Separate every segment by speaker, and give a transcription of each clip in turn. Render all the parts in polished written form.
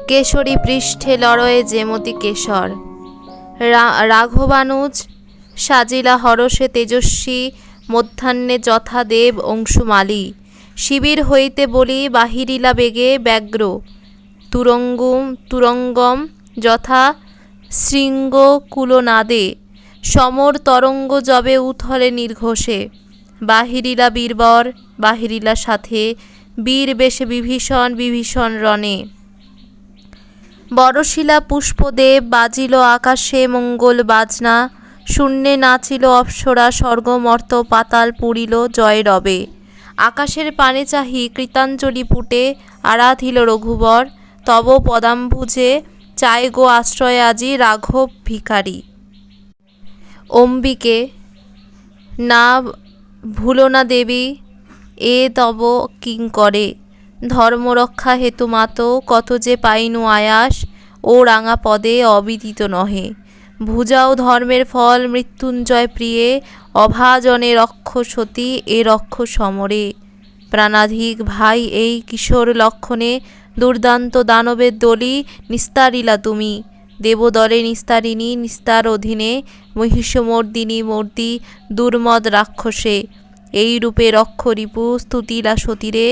Speaker 1: কেশরী পৃষ্ঠে লড়য়ে যেমতি কেশর। রাঘবানুজ সাজিলা হরষে তেজস্বী, মধ্যাহ্নে যথা দেব অংশুমালী। শিবির হইতে বলি বাহিরিলা বেগে ব্যগ্র, তুরঙ্গম যথা শৃঙ্গকুলনাদে। সমর তরঙ্গ যবে উথলে নির্ঘোষে, বাহিরিলা বীরবর বাহিরিলা সাথে। বীর বেশে বিভীষণ রণে। বরশিলা পুষ্পদেব বাজিল আকাশে মঙ্গল বাজনা, শূন্যে নাচিল অপ্সরা স্বর্গমর্ত পাতাল পুরিল জয় রবে। আকাশের পানে চাহি কৃতাঞ্জলি পুটে আরাধিল রঘুবর, তব পদাম্বুজে চায় গো আশ্রয় আজি রাঘব ভিখারি। অম্বিকে না ভুলো না দেবী এ তব কিঙ্করে, ধর্মরক্ষা হেতু মাত কত যে পাইনু আয়াস, ও রাঙা পদে অবিদিত নহে। ভুজাও ধর্মের ফল মৃত্যুঞ্জয় প্রিয়ে, অভাজনে রক্ষ সতী এ রক্ষ সমরে। প্রাণাধিক ভাই এই কিশোর লক্ষণে, দুর্দান্ত দানবের দলি নিস্তারিলা তুমি। দেবদলে নিস্তারিণী নিস্তার অধীনে, মহিষমর্দিনী মূর্তি দুর্মদ রাক্ষসে। এই রূপে রক্ষ রিপু স্তুতিলা সতীরে,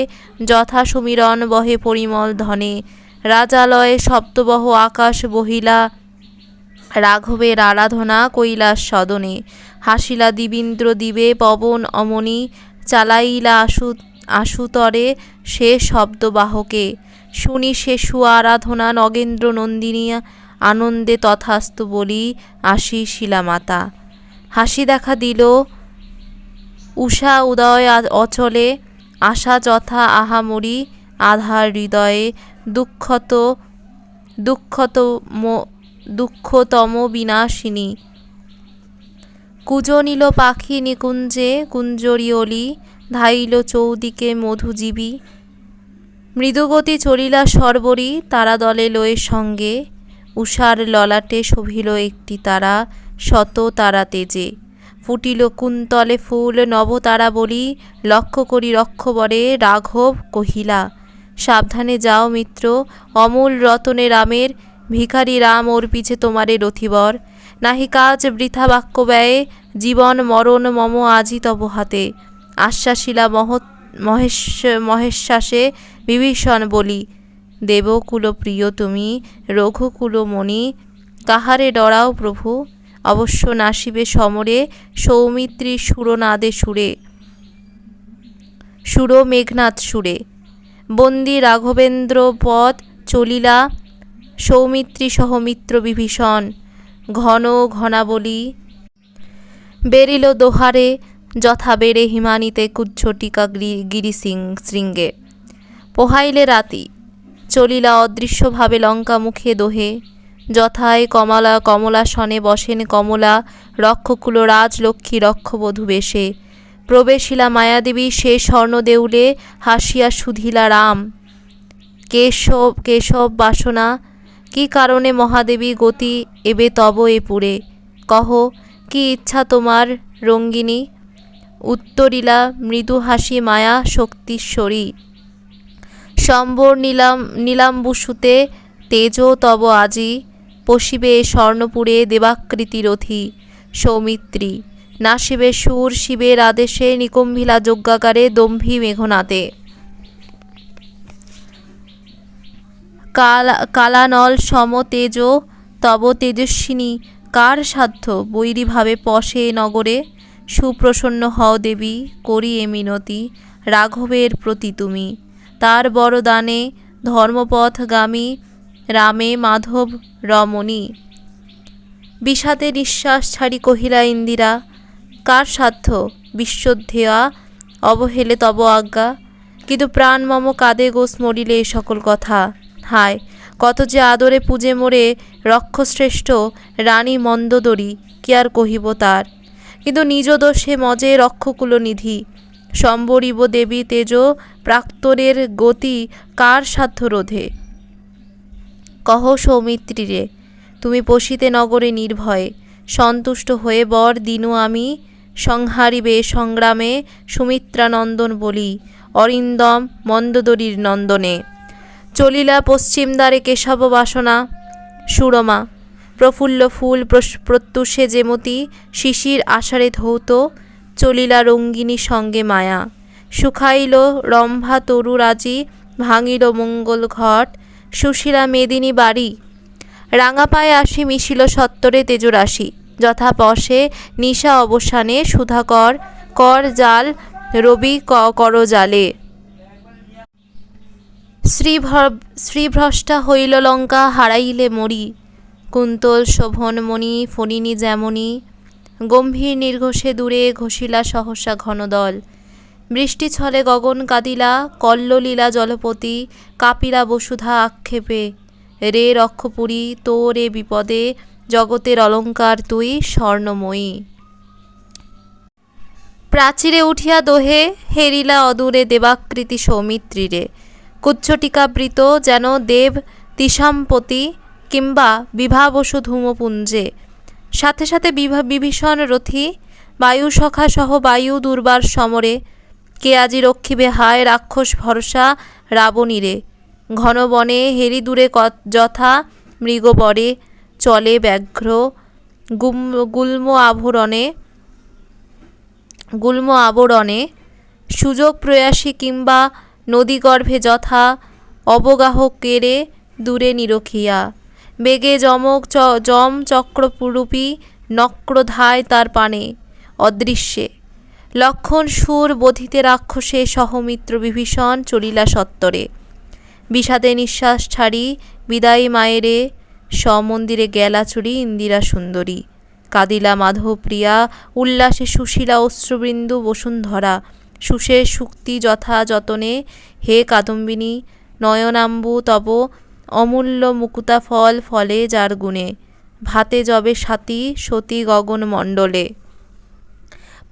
Speaker 1: যথা সমীরণ বহে পরিমল ধনে। রাজালয়ে শব্দবহ আকাশ বহিলা, রাঘবের আরাধনা কৈলাস সদনে। হাসিলা দিবীন্দ্র দিবে পবন অমনি, চালাইলা আশুতরে সে শব্দবাহকে। শুনি সে আরাধনা নগেন্দ্র নন্দিনী, আনন্দে তথাস্তু বলি আসি শিলামাতা। হাসি দেখা দিল উষা উদয় অচলে, আশা যথা আহামরি আধার হৃদয়ে। দুঃখতম বিনাশিনী, কুজনিল পাখি নিকুঞ্জে কুঞ্জরি অলি, ধাইল চৌদিকে মধুজীবী। মৃদুগতি চলিলা সর্বরি তারাদলে লয়ে সঙ্গে, উষার ললাটে শোভিল একটি তারা শত তারা তেজে। ফুটিল কুন্তলে ফুল নবতারা বলি, লক্ষ্য করি রক্ষবরে রাঘব কহিলা, সাবধানে যাও মিত্র অমূল রতনে রামের। ভিখারি রাম অর্পিছে তোমারে রথিবর, নাহি কাজ বৃথা বাক্য ব্যয়ে। জীবন মরণ মম আজি তব হাতে, আশ্বাসিলা মহেশ্বাসে বিভীষণ বলি। দেবকুল প্রিয় তুমি রঘুকুলমণি, কাহারে ডরাও প্রভু অবশ্য নাসিবে সমরে। সৌমিত্রী সুরনাদে সুর মেঘনাথ সুরে, বন্দী রাঘবেন্দ্র পথ চলিলা। সৌমিত্রী সহ মিত্র বিভীষণ, ঘন ঘনাবলী বেরিল দোহারে। যথা বেড়ে হিমানিতে কুজ্ঝটিকা গিরিশৃঙ্গে। পোহাইলে রাতি চলিলা অদৃশ্যভাবে লঙ্কা মুখে দোহে। যথায় কমলাসনে বসেন কমলা, রক্ষকুল রাজলক্ষ্মী রক্ষবধূ বেশে। প্রবেশিলা মায়াদেবী সে স্বর্ণদেউলে, হাসিয়া সুধিলা রাম কেশব বাসনা। কি কারণে মহাদেবী গতি এবে তব এ পুরে, কহ কি ইচ্ছা তোমার রঙ্গিনী। উত্তরিলা মৃদু হাসি মায়া শক্তিশ্বরী, সম্বর নীলাম্বুসুতে তেজ তব আজি। পশিবে স্বর্ণপুরে দেবাকৃতি রথী, সৌমিত্রী নাসিবে সুর শিবের আদেশে। নিকুম্ভিলা যজ্ঞাকারে দম্ভী মেঘনাদে, কালানল সম তেজ তব তেজস্বিনী। কার সাধ্য বৈরীভাবে পশে নগরে, সুপ্রসন্ন হও দেবী করি এ মিনতি। রাঘবের প্রতি তুমি তার বরদানে, ধর্মপথগামী রামে মাধব রমণী। বিষাদে নিঃশ্বাস ছাড়ি কহিলা ইন্দিরা, কার সাধ্য বিশ্বধ্যেয়া অবহেলে তব আজ্ঞা। কিন্তু প্রাণ মম কাঁদে গো স্মরিলে এ সকল কথা। হায় কত যে আদরে পূজে মোরে রক্ষশ্রেষ্ঠ রানী মন্দোদরী, কি আর কহিব তার। কিন্তু নিজ দোষে মজে রক্ষকুলনিধি, সম্বরিব দেবী তেজ প্রাক্তনের গতি কার সাধ্য রোধে। কহ সৌমিত্রীরে তুমি পশিতে নগরে নির্ভয়ে, সন্তুষ্ট হয়ে বর দিনু আমি। সংহারিবে সংগ্রামে সুমিত্রানন্দন বলি, অরিন্দম মন্দোদরীর নন্দনে। চলিলা পশ্চিম দ্বারে কেশব বাসনা সুরমা, প্রফুল্ল ফুল প্রত্যুষে যেমতি, শিশির আষাঢ়ে ধৌত, চলিলা রঙ্গিনী সঙ্গে মায়া। শুকাইল রম্ভা তরু রাজি, ভাঙিল মঙ্গল ঘট, সুশীলা মেদিনী বাড়ি। রাঙা পায়ে আসি মিশিল সত্তরে তেজরাশি, যথা পশে নিশা অবসানে সুধাকর, কর জাল রবি কর জালে। শ্রীভ্রষ্টা হইল লঙ্কা, হারাইলে মরি, কুন্তল শোভনমণি ফণিনী যেমনি, গম্ভীর নির্ঘোষে দূরে ঘষিলা সহসা ঘনদল। বৃষ্টি ছলে গগন কাঁদিলা, কল্লোলীলা জলপতি, কাপিলা বসুধা আক্ষেপে, রে রক্ষপুরী তোরে বিপদে, জগতের অলঙ্কার তুই স্বর্ণময়ী। প্রাচীরে উঠিয়া দোহে, হেরিলা অদূরে দেবাকৃতি সৌমিত্রীরে, কুচ্ছটিকাবৃত যেন দেব তিসাম্পতি, কিংবা বিভাবসু ধূমপুঞ্জে। সাথে সাথে বিভীষণ রথী, বায়ুসখা সহ বায়ু দুর্বার সমরে, কে আজি রক্ষিবে হায় রাক্ষস ভরসা রাবণীরে। ঘন বনে হেরি দূরে যথা মৃগবরে, চলে ব্যাঘ্র গুল্ম আবরণে, সুযোগ প্রয়াসী কিংবা নদীগর্ভে যথা অবগাহকেরে দূরে নিরখিয়া। বেগে যম চক্ররূপী নক্রধায় তার পানে, অদৃশ্যে লক্ষণ সুর বোধিতে রাক্ষসে, সহমিত্র বিভীষণ চলিলা সত্তরে। বিষাদে নিঃশ্বাস ছাড়ি বিদায়ী মায়েরে, স্বমন্দিরে গেলা চুরি ইন্দিরা সুন্দরী। কাঁদিলা মাধবপ্রিয়া, উল্লাসে সুশীলা অশ্রুবৃন্দু বসুন্ধরা, সুষে শুক্তি যথা যতনে, হে কাদম্বিনী নয়নাম্বু তব, অমূল্য মুকুতা ফল ফলে যার গুণে, ভাতে যবে সাতি সতী গগন মণ্ডলে।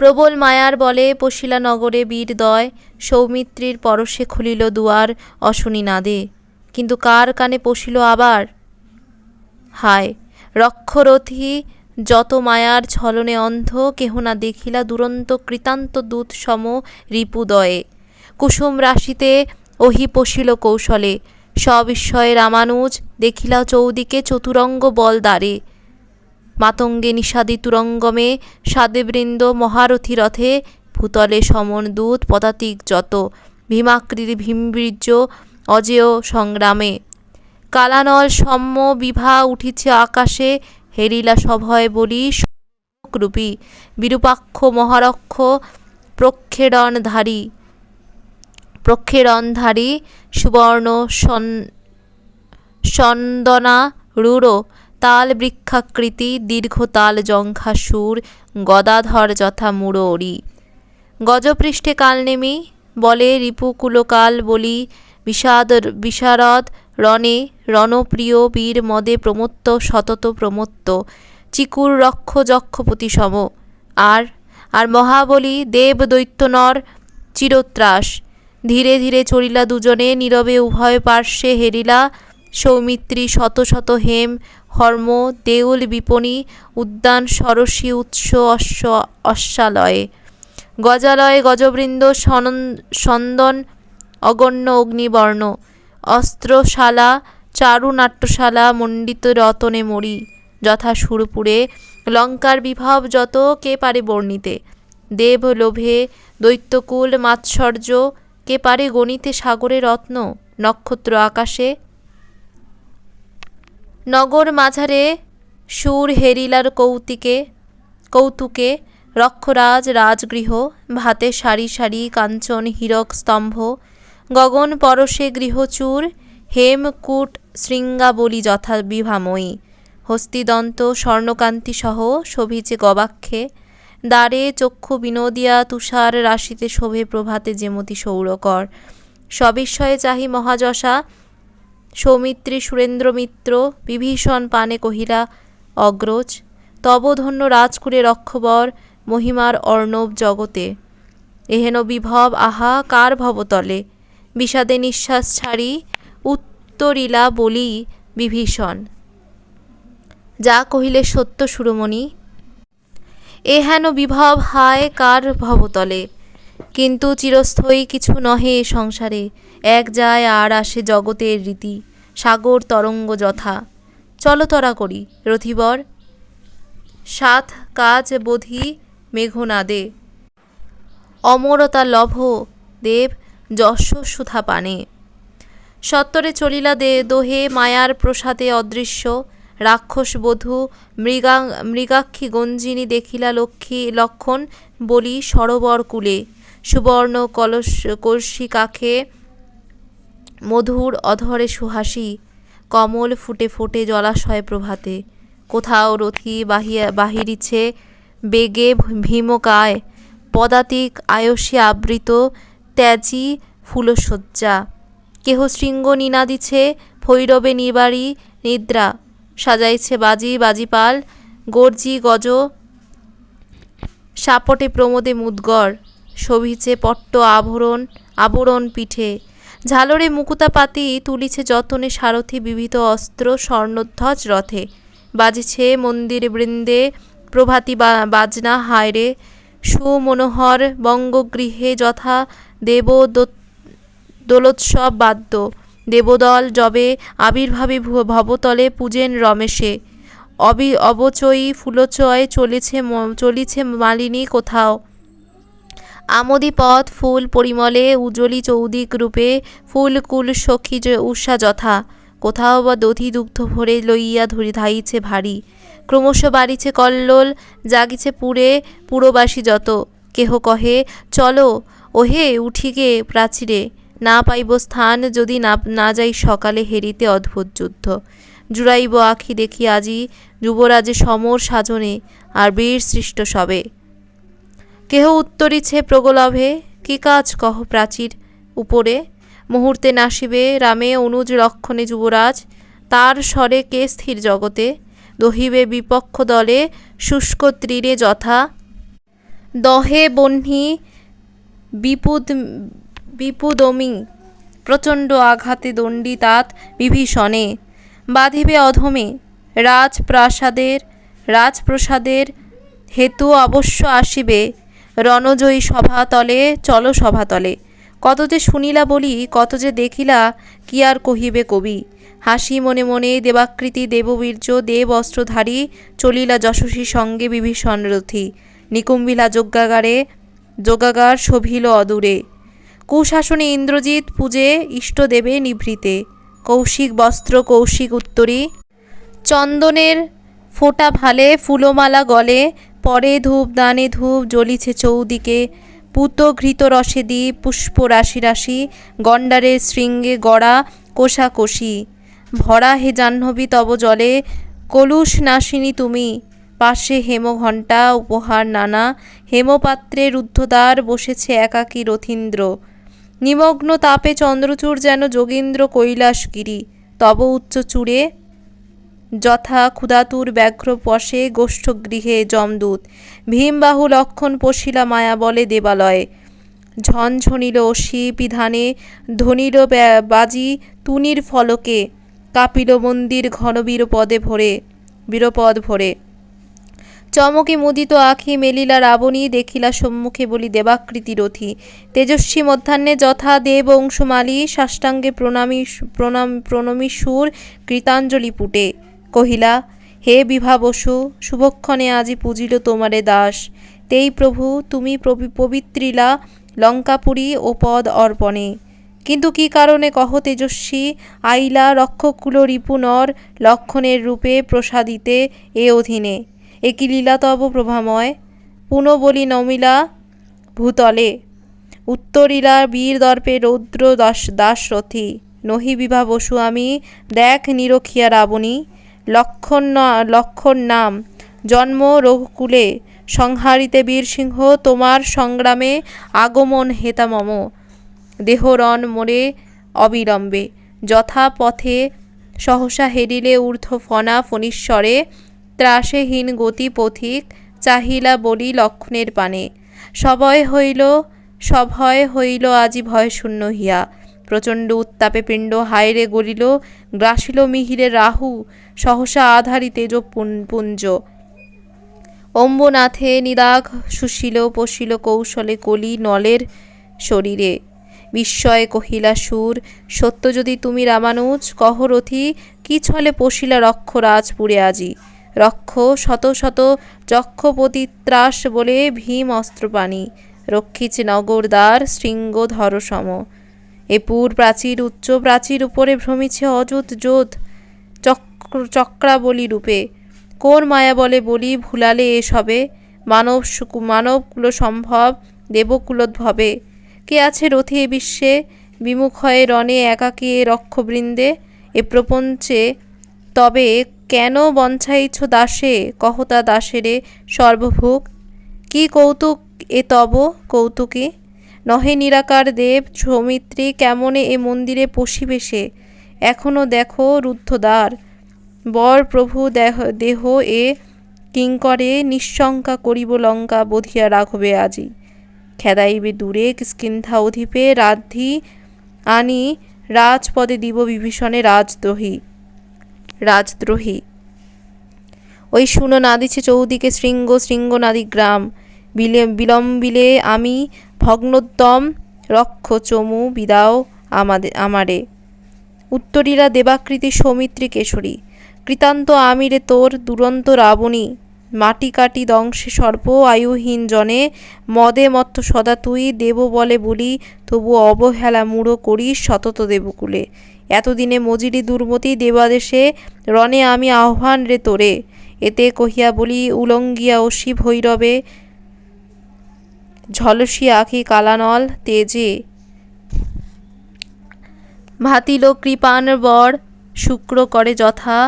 Speaker 1: প্রবল মায়ার বলে পশিলা নগরে বীরদয়, সৌমিত্রীর পরশে খুলিল দুয়ার অশনি নাদে, কিন্তু কার কানে পশিল আবার? হায় রক্ষরথী যত মায়ার ছলনে অন্ধ, কেহ না দেখিলা দুরন্ত কৃতান্ত দূত সম রিপুদয়ে। কুসুম রাশিতে ওহি পশিল কৌশলে, সবিস্ময়ে রামানুজ দেখিলা চৌদিকে চতুরঙ্গ বল দ্বারে। মাতঙ্গে নিষাদি তুরঙ্গমে, সাদেবৃন্দ মহারথী রথে, ভূতলে সমন দূত পদাতিক যত, ভীমাকৃতি ভীমবীর্য অজেয় সংগ্রামে। কালানল সম্য বিভা উঠিছে আকাশে, হেরিলা সভয় বলি রূপী, বিরূপাক্ষ মহারক্ষ প্রক্ষেরণধারী, সুবর্ণ সন্দনা রূঢ়, তাল বৃক্ষাকৃতি, দীর্ঘ তাল জঙ্ঘা সুর, গদাধর যথা মুরোরি। গজপৃষ্ঠে কালনেমি, বলে রিপুকুলকাল বলি, বিশারদ রণে রণপ্রিয় বীর মদে প্রমত্ত, সতত প্রমত্ত, চিকুর রক্ষ যক্ষপতি সম। আর মহাবলী দেব দৈত্য নর চিরত্রাস, ধীরে ধীরে চলিলা দুজনে, নীরবে উভয় পার্শ্বে হেরিলা সৌমিত্রী শত শত হেম হর্ম, দেউল বিপণী উদ্যান সরসী উৎস অশ্বালয়ে। গজালয়ে গজবৃন্দ সন্দন অগণ্য অগ্নিবর্ণ, অস্ত্রশালা চারু নাট্যশালা মণ্ডিত রতনে মরি, যথা সুরপুরে লঙ্কার বিভব যত কে পারে বর্ণিতে। দেব লোভে দৈত্যকুল মাৎসর্য, কে পারে গণিতে সাগরে রত্ন, নক্ষত্র আকাশে। নগর মাঝারে সুর হেরিলার কৌতুকে, রক্ষরাজ রাজগৃহ, ভাতে সারি সারি কাঞ্চন হীরক স্তম্ভ, গগন পরশে গৃহচূর, হেমকূট শৃঙ্গাবলী যথা বিভাময়ী। হস্তিদন্ত স্বর্ণকান্তি সহ শোভিছে গবাক্ষে, দ্বারে চক্ষু বিনোদিয়া তুষার রাশিতে শোভে প্রভাতে যেমতি সৌরকর। সবিস্ময়ে চাহি মহাযশা সৌমিত্রী সুরেন্দ্র মিত্র, বিভীষণ পানে কহিলা অগ্রজ, তব ধন্য রাজকুলে রক্ষবর, মহিমার অর্ণব জগতে। এহেন বিভব আহা কার ভবতলে, বিষাদে নিঃশ্বাস ছাড়ি উত্তরিলা বলি বিভীষণ। যা কহিলে সত্য সুরমণি, এহেন বিভব হায় কার ভবতলে, কিন্তু চিরস্থায়ী কিছু নহে এ সংসারে, এক যায় আর আসে জগতের রীতি, সাগর তরঙ্গ যথা। চলো তরা করি রথিবর, সাত কাজ বোধি মেঘনাদে, অমরতা লভ দেব যশ সুধা পানে। সত্তরে চলিলা দোহে মায়ার প্রসাদে অদৃশ্য, রাক্ষস বধূ মৃগাক্ষী গঞ্জিনী দেখিলা লক্ষণ বলি সরোবর কূলে, সুবর্ণ কলসি কাখে মধুর অধরে সুহাসী, কমল ফুটে ফোটে জলাশয় প্রভাতে। কোথাও রথী বাহিরিছে বেগে ভীমকায়, পদাতিক আয়সী আবৃত ত্যাজি ফুলশয্যা। কেহ শৃঙ্গ নিনাদিছে ভৈরবে নিবাড়ি নিদ্রা, সাজাইছে বাজিপাল গর্জি গজ, সাপটে প্রমোদে মুদগর, শোভিছে পট্ট আবরণ পিঠে। ঝালরে মুকুতাপাতি তুলিছে যতনে সারথি বিবিধ অস্ত্র স্বর্ণধ্বজ রথে। বাজিছে মন্দির বৃন্দে প্রভাতী বাজনা হায়রে, সুমনোহর বঙ্গগৃহে যথা দোলোৎসব বাদ্য। দেবদল যবে আবির্ভাবে ভবতলে পূজেন রমেশে, অবচয়ী ফুলচয় চলিছে মালিনী কোথাও। আমোদি পথ ফুল পরিমলে উজ্জ্বলী চৌদিক রূপে, ফুলকুল সখী উষা যথা। কোথাও বা দধি দুগ্ধ ভরে লইয়া ধাইছে ভারী, ক্রমশ বাড়িছে কল্লোল জাগিছে পুরবাসী যত। কেহ কহে চলো ওহে উঠিগে প্রাচীরে, না পাইব স্থান যদি না যাই সকালে হেরিতে অদ্ভুত যুদ্ধ। জুড়াইব আখি দেখি আজি যুবরাজে সমর সাজনে, আর বীর সৃষ্ট সবে। কেহ উত্তরিছে প্রগলভে, কি কাজ কহ প্রাচীর উপরে, মুহূর্তে নাসিবে রামে অনুজ লক্ষণে যুবরাজ। তার স্বরে কে স্থির জগতে, দহিবে বিপক্ষ দলে শুষ্ক তীরে যথা। দহে বহ্নি বিপুদমি প্রচণ্ড আঘাতে দণ্ডিতাৎ বিভীষণে, বাঁধিবে অধমে রাজপ্রসাদের হেতু অবশ্য আসিবে, রণজয়ী সভাতলে চলো সভাতলে। কত যে শুনিলা বলি, কত যে দেখিলা, কি আর কহিবে কবি। হাসি মনে মনে দেবাকৃতি দেববীর্য দেব অস্ত্রধারী, চলিলা যশস্বী সঙ্গে বিভীষণ রথী। নিকুম্বিলা যজ্ঞাগার শোভিল অদূরে, কুশাসনে ইন্দ্রজিৎ পূজে ইষ্টদেবে নিভৃতে। কৌশিক বস্ত্র কৌশিক উত্তরী, চন্দনের ফোঁটা ভালে ফুলমালা গলে, পরে ধূপ দানে ধূপ জ্বলিছে চৌদিকে। পুত ঘৃত রসে দ্বীপ পুষ্প রাশি রাশি, গণ্ডারের শৃঙ্গে গড়া কোষাকষি। ভরা হে জাহ্নবী তব জলে, কলুষ নাশিনী তুমি। পাশে হেমঘণ্টা উপহার নানা, হেমপাত্রে রুদ্ধদ্বার বসেছে একাকী রথীন্দ্র। নিমগ্ন তাপে চন্দ্রচূড় যেন যোগীন্দ্র কৈলাসগিরি, তব উচ্চ চূড়ে যথা ক্ষুধাতুর ব্যাঘ্র পশে গোষ্ঠগৃহে যমদূত। ভীমবাহু লক্ষণ পশিলা মায়া বলে দেবালয়ে, ঝনঝনিল অসি বিধানে ধ্বনিল বাজি তুনির ফলকে। কাঁপিল মন্দির ঘন বীরপদ ভরে, চমকে মুদিত আখি মেলিলা রাবণী, দেখিলা সম্মুখে বলি দেবাকৃতি রথী। তেজস্বী মধ্যাহ্নে যথা দেব অংশমালী, সাষ্টাঙ্গে প্রণমী সুর কৃতাঞ্জলি পুটে। কহিলা হে বিভা বসু, শুভক্ষণে আজি পূজিল তোমারে দাস। তেই প্রভু তুমি পবিত্রিলা লঙ্কাপুরী ও পদ অর্পণে। কিন্তু কি কারণে কহ তেজস্বী, আইলা রক্ষকুল রিপুনর লক্ষণের রূপে প্রসাদিতে এ অধীনে। একি লীলা তব প্রভাময়, পুন বলি নমিলা ভূতলে। উত্তরিলা বীর দর্পে রৌদ্র দাসরথী, নহি বিভা বসু আমি, দেখ নিরখিয়া রাবণী। লক্ষণ নাম জন্ম রঘুকুলে, সংহারিতে বীরসিংহ তোমার সংগ্রামে আগমন হেতা মম। দেহরণ মোরে অবিলম্বে, যথা পথে সহসা হেরিলে ঊর্ধ্ব ফণা ফণীশ্বরে। ত্রাসেহীন গতি পথিক চাহিলা বলি লক্ষণের পানে। সভয় হইল আজি ভয়শূন্য হিয়া, প্রচণ্ড উত্তাপে পিণ্ড হায়রে গলিল। গ্রাসিল মিহিরে রাহু সহসা আধারি তেজপুঞ্জ, অম্বনাথে নিদাঘ সুশীল পশিল কৌশলে কলি নলের শরীরে। বিস্ময়ে কহিলা সুর, সত্য যদি তুমি রামানুজ, কহ রথি কি ছলে পশিলা রক্ষ রাজপুরে আজি। রক্ষ শত শত যক্ষপতি ত্রাস বলে ভীম অস্ত্রপাণি, রক্ষিছে নগর দ্বার শৃঙ্গ ধর সম। এপুর প্রাচীর উচ্চ প্রাচীর উপরে ভ্রমিছে অযুত যোধ চক্রাবলী রূপে। কোন মায়া বলে বলি ভুলালে এসবে, মানবকুল সম্ভব দেবকুলোদ্ভবে। কে আছে রথি এ বিশ্বে, বিমুখ হয়ে রণে একাকী এ রক্ষবৃন্দে। এ প্রপঞ্চে তবে কেন বঞ্ছাইছ দাসে, কহতা দাসেরে সর্বভুক। কি কৌতুক এ তব কৌতুকে, নহে নিরাকার দেব সৌমিত্রী কেমনে এ মন্দিরে পশিবে সে। এখনো দেখো রুদ্ধদ্বার, বর প্রভু দেহ এ কিঙ্করে নিঃশঙ্কা করিব লঙ্কা বধিয়া রাঘবে আজি। খেদাইবে দূরে কিষ্কিন্ধ্যা অধিপে, রাধি আনি রাজপদে দিব বিভীষণে রাজদ্রোহী। ওই শুনো নাদিছে চৌদিকে শৃঙ্গ শৃঙ্গ নাদি গ্রাম। বিলম্বিলে আমি ভগ্নোদ্যম, রক্ষ চমু বিদাও আমারে। উত্তরীরা দেবাকৃতি সৌমিত্রী কেশরী, কৃতান্ত আমিরে তোর দুরন্ত রাবণী। মাটি কাটি দংশে সর্প আয়ুহীন জনে, মদে মত্ত সদা তুই দেব বলে বলি, তবু অবহেলা মূঢ় করিস সতত দেবকুলে। এতদিনে মজিরি দুর্মতি দেবাদেশে, রণে আমি আহ্বান রে তোরে। এতে কহিয়া বলি উলঙ্গিয়া অসি ভৈরবে, ঝলসি আঁখি কালানল তেজে। ভাতিল কৃপান বর শুক্র করে যথা,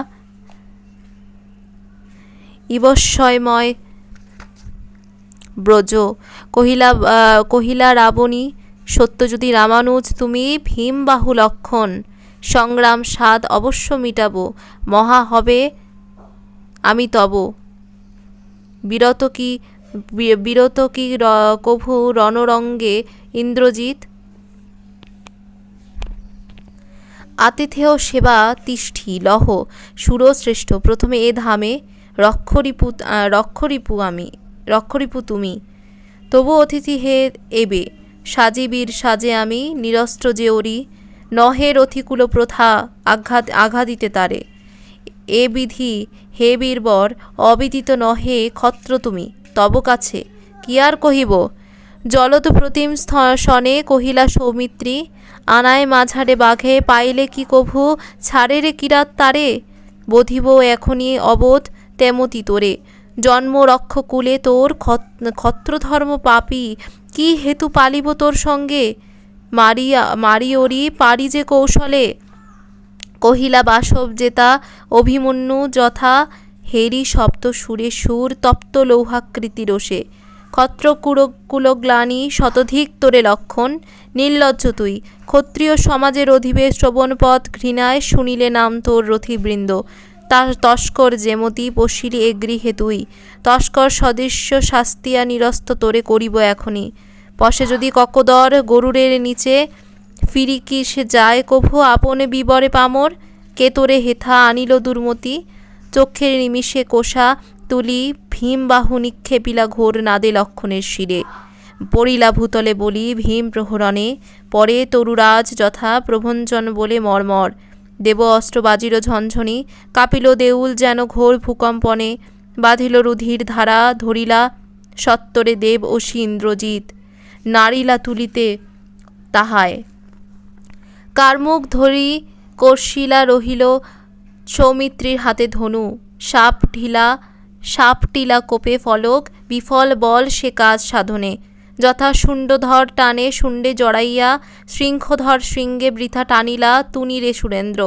Speaker 1: ইবস্ময় ব্রজ। কহিলা রাবণী, সত্য যদি রামানুজ তুমি ভীমবাহু লক্ষণ, সংগ্রাম সাধ অবশ্য মিটাব, মহা হবে আমি তব। বিরত কি কভু রণরঙ্গে ইন্দ্রজিৎ, আতিথেয় সেবা তিষ্ঠি লহ সুরশ্রেষ্ঠ। প্রথমে এ ধামে রক্ষরিপু তুমি, তবু অতিথি হে এবে। সাজিবীর সাজে আমি নিরস্ত্র যে ওরি, নহে রথিকুল প্রথা আঘাদিতে তারে। এ বিধি হে বীরবর অবিদিত নহে ক্ষত্র তুমি, তব কাছে কি আর কহিব। জলদ প্রতিম শনে কহিলা সৌমিত্রী, আনায় মাঝারে বাঘে পাইলে কি কভু ছাড়ে রে কিরাত তারে। বধিব এখনই অবোধ তেমতি তোরে, জন্ম রক্ষকুলে তোর ক্ষত্রধর্ম পাপী, কি হেতু পালিব তোর সঙ্গে। মারিওরি পারি যে কৌশলে, কহিলা বাসব জেতা অভিমন্যু যথা। হেরি শব্দ সুরে সুর তপ্ত লৌহাকৃতি রোষে, ক্ষত্র কুলগ্লানি শতধিক তোরে লক্ষণ। নির্লজ্জ তুই, ক্ষত্রিয় সমাজের অধিবে শ্রবণপদ ঘৃণায় শুনিলে নাম তোর রথিবৃন্দ। তস্কর যেমতি পশিলি এ গৃহে তুই, তস্কর সদৃশ্য শাস্তিয়া নিরস্ত তোরে করিব এখনই। পশে যদি ককদর গরুরের নিচে, ফিরি কি সে যায় কভু আপনে বিবরে পামর। কে তোরে হেথা আনিল দুর্মতি, চক্ষের নিমিষে কোষা তুলি ভীমবাহু নিক্ষেপিলা ঘোর নাদে লক্ষণের শিরে। পড়িলা ভূতলে বলি ভীম প্রহরণে, পরে তরুরাজ যথা প্রভঞ্জন বলে মর্মর। দেব অস্ত্র বাজিল ঝনঝনি, কাঁপিল দেউল যেন ঘোর ভূকম্পনে। বাঁধিল রুধির ধারা ধরিলা সত্তরে দেব অসি ইন্দ্রজিৎ, নারিলা তুলিতে তাহায়। কারমুখ ধরি কর্ষিলা রহিল সৌমিত্রীর হাতে ধনু, সাপটিলা কোপে ফলক, বিফল বল সে কাজ সাধনে। যথা শুণ্ডধর টানে শুণ্ডে জড়াইয়া, শৃঙ্খধর শৃঙ্গে বৃথা টানিলা তুনি রে সুরেন্দ্র।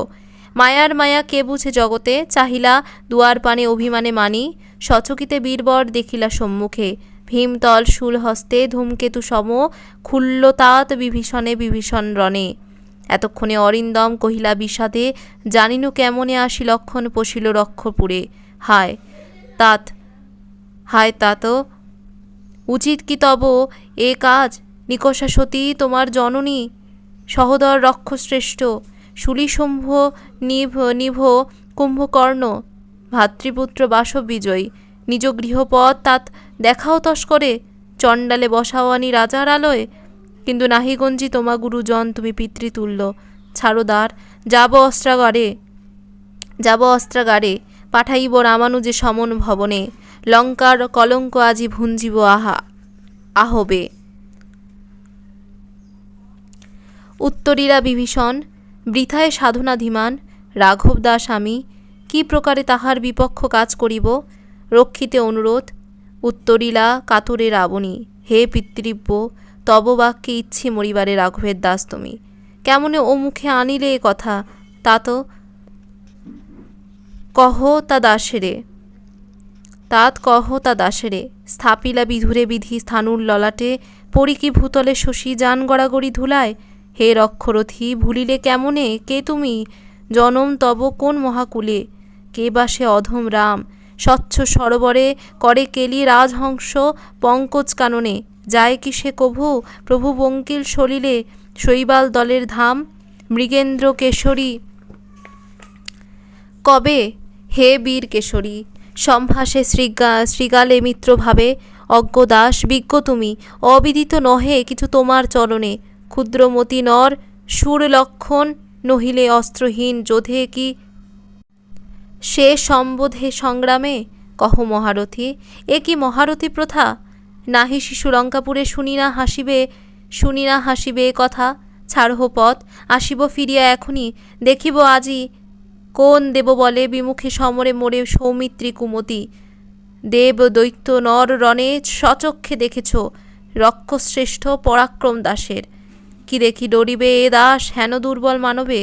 Speaker 1: মায়ার মায়া কে বুঝে জগতে, চাহিলা দুয়ার পানে অভিমানে মানি। সচকিতে বীরবর দেখিলা সম্মুখে, ভীমতল শূল হস্তে ধূমকেতু সম, খুল্ল তাত বিভীষণ রণে। এতক্ষণে অরিন্দম কহিলা বিষাদে, জানিনু কেমনে আসি লক্ষণ পশিল রক্ষপুরে। হায় তাত উচিত কি তব এ কাজ, নিকষা সতী তোমার জননী। সহোদর রক্ষশ্রেষ্ঠ শুলিশম্ভ নিভ কুম্ভকর্ণ, ভাতৃপুত্র বাসব বিজয়ী। নিজ গৃহপথ তাত দেখাও তস্করে, চণ্ডালে বসাওয়ানি রাজার আলোয়। কিন্তু নাহি গঞ্জি তোমা গুরুজন, তুমি পিতৃতুল্য। ছাড়ো দ্বার, যাব অস্ত্রাগারে, পাঠাইব রামানুজে সমন ভবনে। লঙ্কার কলঙ্ক আজি ভুঞ্জিব আহবে। উত্তরীরা বিভীষণ, বৃথায় সাধনাধিমান। রাঘব দাস আমি, কি প্রকারে তাহার বিপক্ষ কাজ করিব। রক্ষিতে অনুরোধ। উত্তরীলা কাতরে রাবণী, হে পিতৃব্য, তব বাক্যে ইচ্ছে মরিবারে রাঘবের দাস তুমি। কেমনে ও মুখে আনিলে এ কথা, তাত কহ তা দাসেরে। স্থাপিলা বিধুরে বিধি স্থানুর ললাটে, পড়ি কি ভূতলে শশী যান গড়াগড়ি ধুলায়। হে রক্ষরথী, ভুলিলে কেমনে কে তুমি, জনম তব কোন মহাকুলে। কে বা সে অধম রাম, স্বচ্ছ সরোবরে করে কেলি রাজহংস পঙ্কজ কাননে। যায় কি সে কভু প্রভু বঙ্কিল সলিলে, শৈবাল দলের ধাম মৃগেন্দ্র কেশরী কবে। হে বীর কেশরী, সম্ভাষে শ্রীগালে মিত্রভাবে। অজ্ঞ দাস বিজ্ঞ তুমি, অবিদিত নহে কিছু তোমার চরণে। ক্ষুদ্রমতি নর সুর লক্ষণ, নহিলে অস্ত্রহীন যোধে কি সে সম্বোধে সংগ্রামে। কহ মহারথী, এ কি মহারথী প্রথা। নাহি শিশু লঙ্কাপুরে শুনি না হাসিবে এ কথা। ছাড়হ পথ, আসিব ফিরিয়া এখনই, দেখিব আজি কোন দেব বলে বিমুখে সমরে মোরে সৌমিত্রী কুমতি। দেব দৈত্য নর রণে স্বচক্ষে দেখেছ, রক্ষশ্রেষ্ঠ পরাক্রম দাসের। কি দেখি ডরিবে এ দাস হেন দুর্বল মানবে।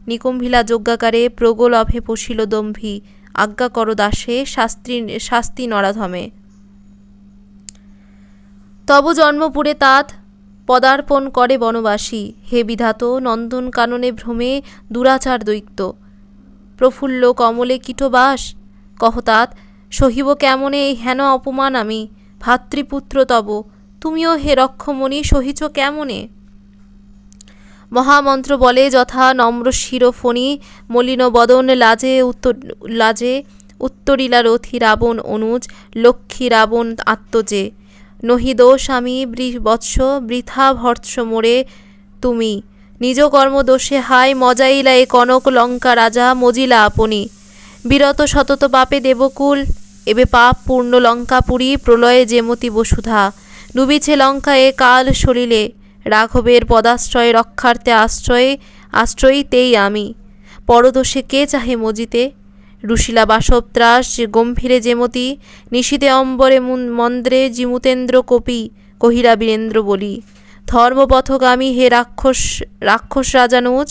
Speaker 1: নিকুম্ভিলা যজ্ঞাকারে প্রগলভে পশিল দম্ভী, আজ্ঞা কর দাসে শাস্তি নরাধমে। তব জন্মপুরে তাত পদার্পণ করে বনবাসী। হে বিধাত, নন্দন কাননে ভ্রমে দুরাচার দৈত্য। প্রফুল্ল কমলে কীটবাস, কহ তাত সহিব কেমনে এই হেন অপমান আমি। ভাতৃপুত্র তব, তুমিও হে রক্ষমণি সহিছ কেমনে। মহামন্ত্র বলে যথা নম্র শিরোফণি, মলিন বদন লাজে উত্তরীলা রথী রাবণ অনুজ, লক্ষ্মী রাবণ আত্মজে। নহি দোষ আমি বৎস, বৃথা ভর্ৎস মোরে তুমি। নিজ কর্ম দোষে হায় মজাইলা এ কনক লঙ্কা রাজা মজিলা আপনি। বিরত সতত পাপে দেবকুল, এবে পাপ পূর্ণ লঙ্কাপুরী। প্রলয়ে যেমতি বসুধা, ডুবিছে লঙ্কা এ কাল সলিলে। রাঘবের পদাশ্রয়ে রক্ষার্থে আশ্রয়ীতেই আমি। পরদোষে কে চাহে মজিতে। রুশিলা বাসব ত্রাস গম্ভীরে যেমতি, নিশীতে অম্বরে মন্দ্রে জিমুতেন্দ্র কপি। কহিলা বীরেন্দ্র বলি, ধর্মপথগামী হে রাক্ষস রাজানুজ।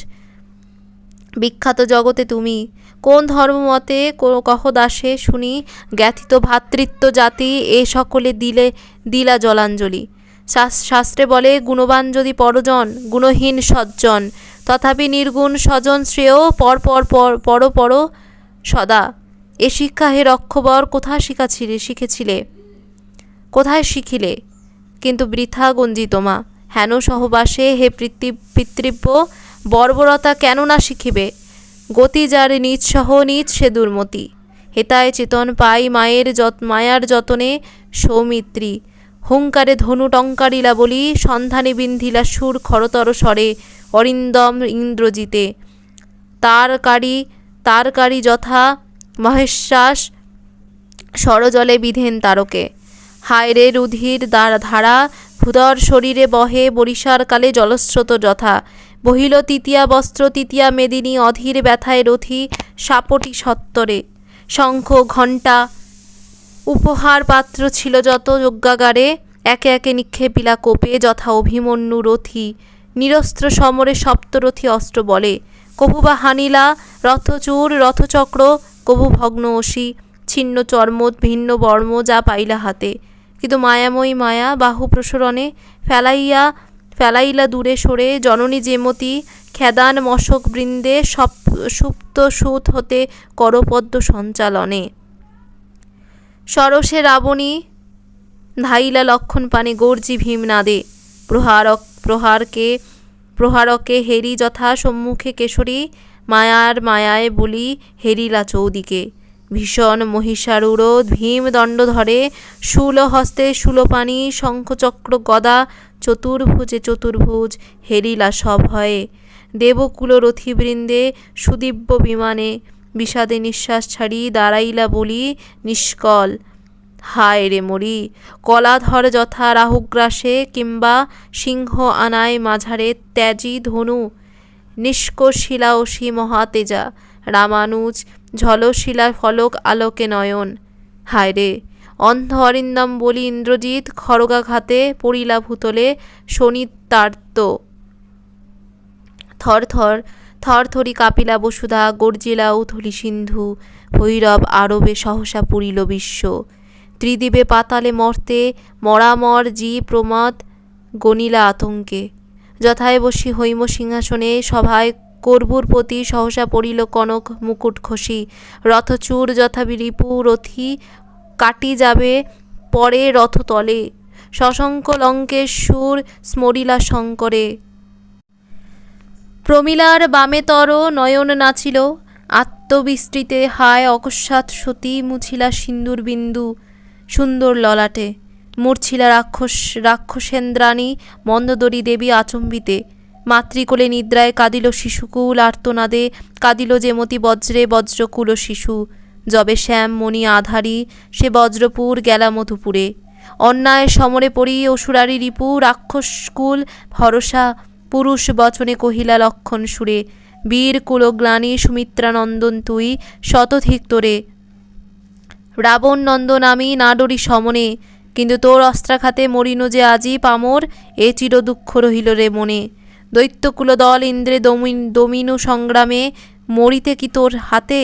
Speaker 1: বিখ্যাত জগতে তুমি, কোন ধর্মমতে কহ দাসে শুনি। জ্ঞাথিত ভ্রাতৃত্ব জাতি, এ সকলে দিলা জলাঞ্জলি। শাস্ত্রে বলে গুণবান যদি পরজন, গুণহীন সজ্জন। তথাপি নির্গুণ স্বজন শ্রেয়, পর সদা। এ শিক্ষা হে রক্ষবর কোথায় শিখিলে। কিন্তু বৃথা গঞ্জিত মা, হেন সহবাসে হে পিতৃব্য। বর্বরতা কেন না শিখিবে। গতি যার নিজ সহ নিজ সে দুর্মতি। হেতায় চেতন পাই মায়ার যতনে সৌমিত্রী। হুঙ্কারে ধনু টঙ্কারিলা বলি, সন্ধানে বিন্ধিলা সুর খরতর স্বরে। অরিন্দম ইন্দ্রজিতে তারকারি যথা মহেশ্বাস, সরজলে বিধেন তারকে। হায় রে রুধির ধারা, ভূধর শরীরে বহে বরিশার কালে জলস্রোত যথা। বহিল তৃতীয়া বস্ত্র তৃতীয়া মেদিনী, অধীর ব্যথায় রথী সাপটি সত্তরে। শঙ্খ ঘণ্টা উপহার পাত্র ছিল যত যজ্ঞাগারে, একে একে নিক্ষেপিলা কোপে যথা অভিমন্যু রথী। নিরস্ত্র সমরে সপ্তরথী অস্ত্র বলে, কভু বা হানিলা রথচূড় রথচক্র, কভু ভগ্ন অসি ছিন্ন চর্ম ভিন্ন বর্ম যা পাইলা হাতে। কিন্তু মায়াময়ী মায়া বাহু প্রসরণে ফেলাইলা দূরে সরে। জননী যেমতি খেদান মশক বৃন্দে, সুপ্ত সুত হতে করপদ্ম সঞ্চালনে। সরসে রাবণী ধাইলা লক্ষণ পানে, গর্জি ভীমনাদে। প্রহারকে হেরি যথা সম্মুখে কেশরী, মায়ায় বলি হেরিলা চৌদিকে। ভীষণ মহিষারূঢ় ভীম দণ্ড ধরে, শূল হস্তে শূলপাণি, শঙ্খচক্র গদা, চতুর্ভুজে চতুর্ভুজ হেরিলা সভয়ে। দেবকুল রথীবৃন্দে সুদিব্য বিমানে, বিষাদে নিঃশ্বাস ছাড়ি দাঁড়াইলা বলি নিষ্কল, হায় রে মরি। কলাধর যথা রাহুগ্রাসে, কিংবা সিংহ আনায় মাঝারে, ত্যাজি ধনু নিষ্কশিলা অসি মহাতেজা, রামানুজ ঝলশিলা ফলক আলোকে নয়ন। হায় রে অন্ধ অরিন্দম বলি ইন্দ্রজিৎ, খড়গাঘাতে পড়িলা ভূতলে শোণিতার্ত। থরথর থরথরি কাপিলা বসুধা, গর্জিলা উথলি সিন্ধু, ভৈরব আরবে সহসা পুরিল বিশ্ব। ত্রিদিবে পাতালে মর্তে, মরামর জি প্রমাদ গনিলা আতঙ্কে। যথায় বসি হৈম সিংহাসনে, সভায় কর্বূরপতি সহসা পড়িল কনক মুকুট খসি। রথচূড় যথা রিপু রথী, কাটি যাবে পরে রথতলে। শশঙ্ক লঙ্কেশ্বর স্মরিলা শঙ্করে। প্রমীলার বামেতর নয়ন নাচিল, আত্মবিস্তৃতে হায় অকস্মাৎ সতী, মুছিলা সিন্দুর বিন্দু সুন্দর ললাটে। মূর্ছিলা রাক্ষসেন্দ্রাণী মন্দোদরী দেবী আচম্বিতে। মাতৃকোলে নিদ্রায় কাঁদিল শিশুকুল, আর্তনাদে কাঁদিল যেমতি বজ্রে বজ্রকুল শিশু। যবে শ্যাম মণি আধারী, সে বজ্রপুর গেলা মধুপুরে। অন্যায় সমরে পড়ি অসুরারি রিপু, রাক্ষসকুল ভরসা পুরুষ বচনে কহিলা লক্ষণ সুরে। বীর কুলগ্লানি সুমিত্রানন্দন তুই, শতধিক তোরে রাবণ নন্দন আমি না ডরি সমনে। কিন্তু তোর অস্ত্রাঘাতে মরিনু যে আজি পামর, এ চির দুঃখ রহিল রে মনে। দৈত্যকুল দল ইন্দ্রে দমিনু সংগ্রামে, মরিতে কি তোর হাতে?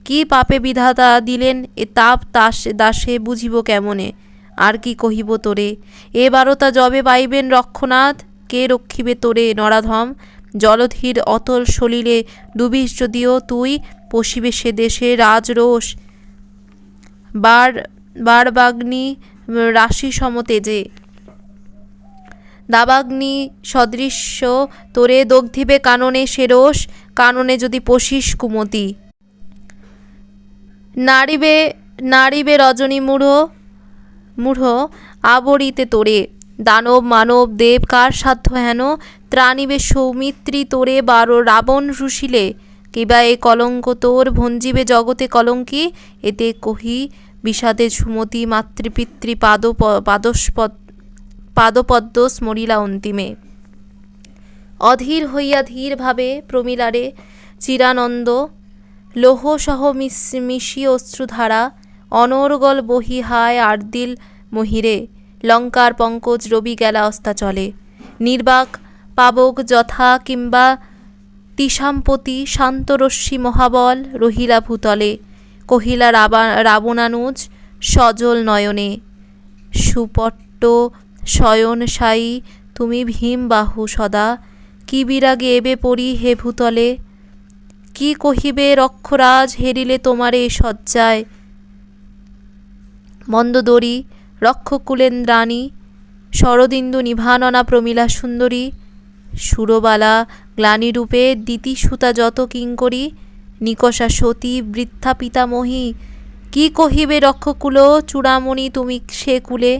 Speaker 1: কি পাপে বিধাতা দিলেন এ তাপ দাসে, বুঝিব কেমনে? আর কি কহিব তোরে? এ বারতা যবে পাইবেন রক্ষনাথ, কে রক্ষিবে তোরে নরাধম? জলধীর অতল সলিলে ডুবিস যদিও তুই, পশিবে সে দেশে রাজরোষ বারবাগ্নি রাশি সমতেজে। দাবাগ্নি সদৃশ্য তোরে দগ্ধিবে কাননে সে রোষ, কাননে যদি পশিস কুমতি। নারিবে রজনী মূঢ় আবরিতে তোরে। দানব মানব দেব কার সাধ্য হেন, ত্রাণিবে সৌমিত্রী তোরে রাবণ রুষিলে। কিবা এ কলঙ্ক তোর ভঞ্জিবে জগতে কলঙ্কি, এতে কহি বিষাদে ঝুমতি মাতৃপিতৃ পাদপদ্ম স্মরিলা অন্তিমে। অধীর হইয়া ধীর ভাবে প্রমীলারে চিরানন্দ, লোহ সহ মিশি অশ্রুধারা, অনর্গল বহি হায় আর্দিল মহিরে। লঙ্কার পঙ্কজ রবি গেলা অস্তাচলে, নির্বাক পাবক যথা কিংবা তিসাম্পতি, শান্তরশ্মি মহাবল রহিলা ভূতলে। কহিলা রাবণানুজ সজল নয়নে, সুপট্ট শয়নশায়ী তুমি ভীম বাহু সদা, কি বিরাগে এবে পড়ি হে ভূতলে। কি কহিবে রক্ষরাজ হেরিলে তোমারে শয্যায়, মন্দোদরী রক্ষকুলেন্দ্রাণী, শরদিন্দু নিভাননা প্রমীলা সুন্দরী। সুরবালা গ্লানিরূপে দিতিসুতা যত কিঙ্করী, নিকষা সতী বৃদ্ধা পিতামহী। কি কহিবে রক্ষকুল চূড়ামণি তুমি সে কুলে।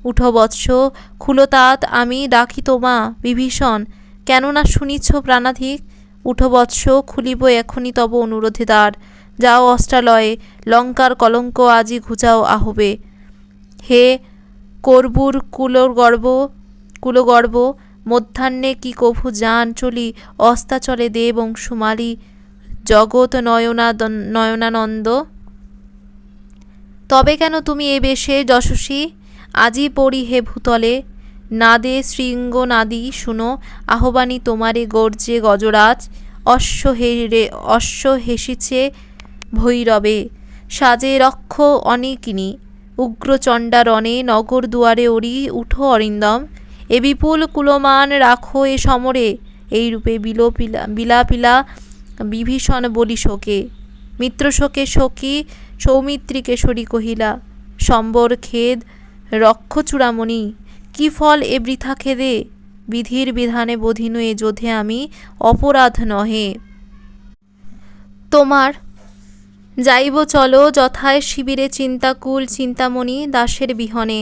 Speaker 1: উঠ বৎস খুলতাৎ আমি ডাকি তোমা, বিভীষণ কেননা শুনিছ প্রাণাধিক। উঠ বৎস খুলিব এখনই তব অনুরোধে দ্বার, যাও অস্ত্রালয়ে লঙ্কার কলঙ্ক আজি ঘুচাও আহবে। হে কর্বূর কুলগর্ব, মধ্যাহ্নে কি কভু যান চলি, অস্তাচলে দেব অংশুমালী জগৎ নয়নানন্দ। তবে কেন তুমি এ বেশে যশস্বী, আজি পড়ি হে ভূতলে। নাদে শৃঙ্গ নাদি শুনো, আহ্বানী তোমারে গর্জে গজরাজ। অশ্ব হেসিছে ভৈরবে, সাজে রক্ষ অনেকিনী। উগ্রচণ্ডা রণে নগর দুয়ারে ওরি, উঠো অরিন্দম। এ বিপুল কুলমান রাখো এ সমরে, এইরূপে বিলাপিলা বিভীষণ বলি শোকে। মিত্রশোকে সখী সৌমিত্রী কেশরী কহিলা, সম্বর খেদ রক্ষ চূড়ামণি। কি ফল এ বৃথা খেদে, বিধির বিধানে বধিনু এ যোধে আমি, অপরাধ নহে। তোমার যাইব চলো যথায় শিবিরে চিন্তাকুল চিন্তামণি দাসের বিহনে।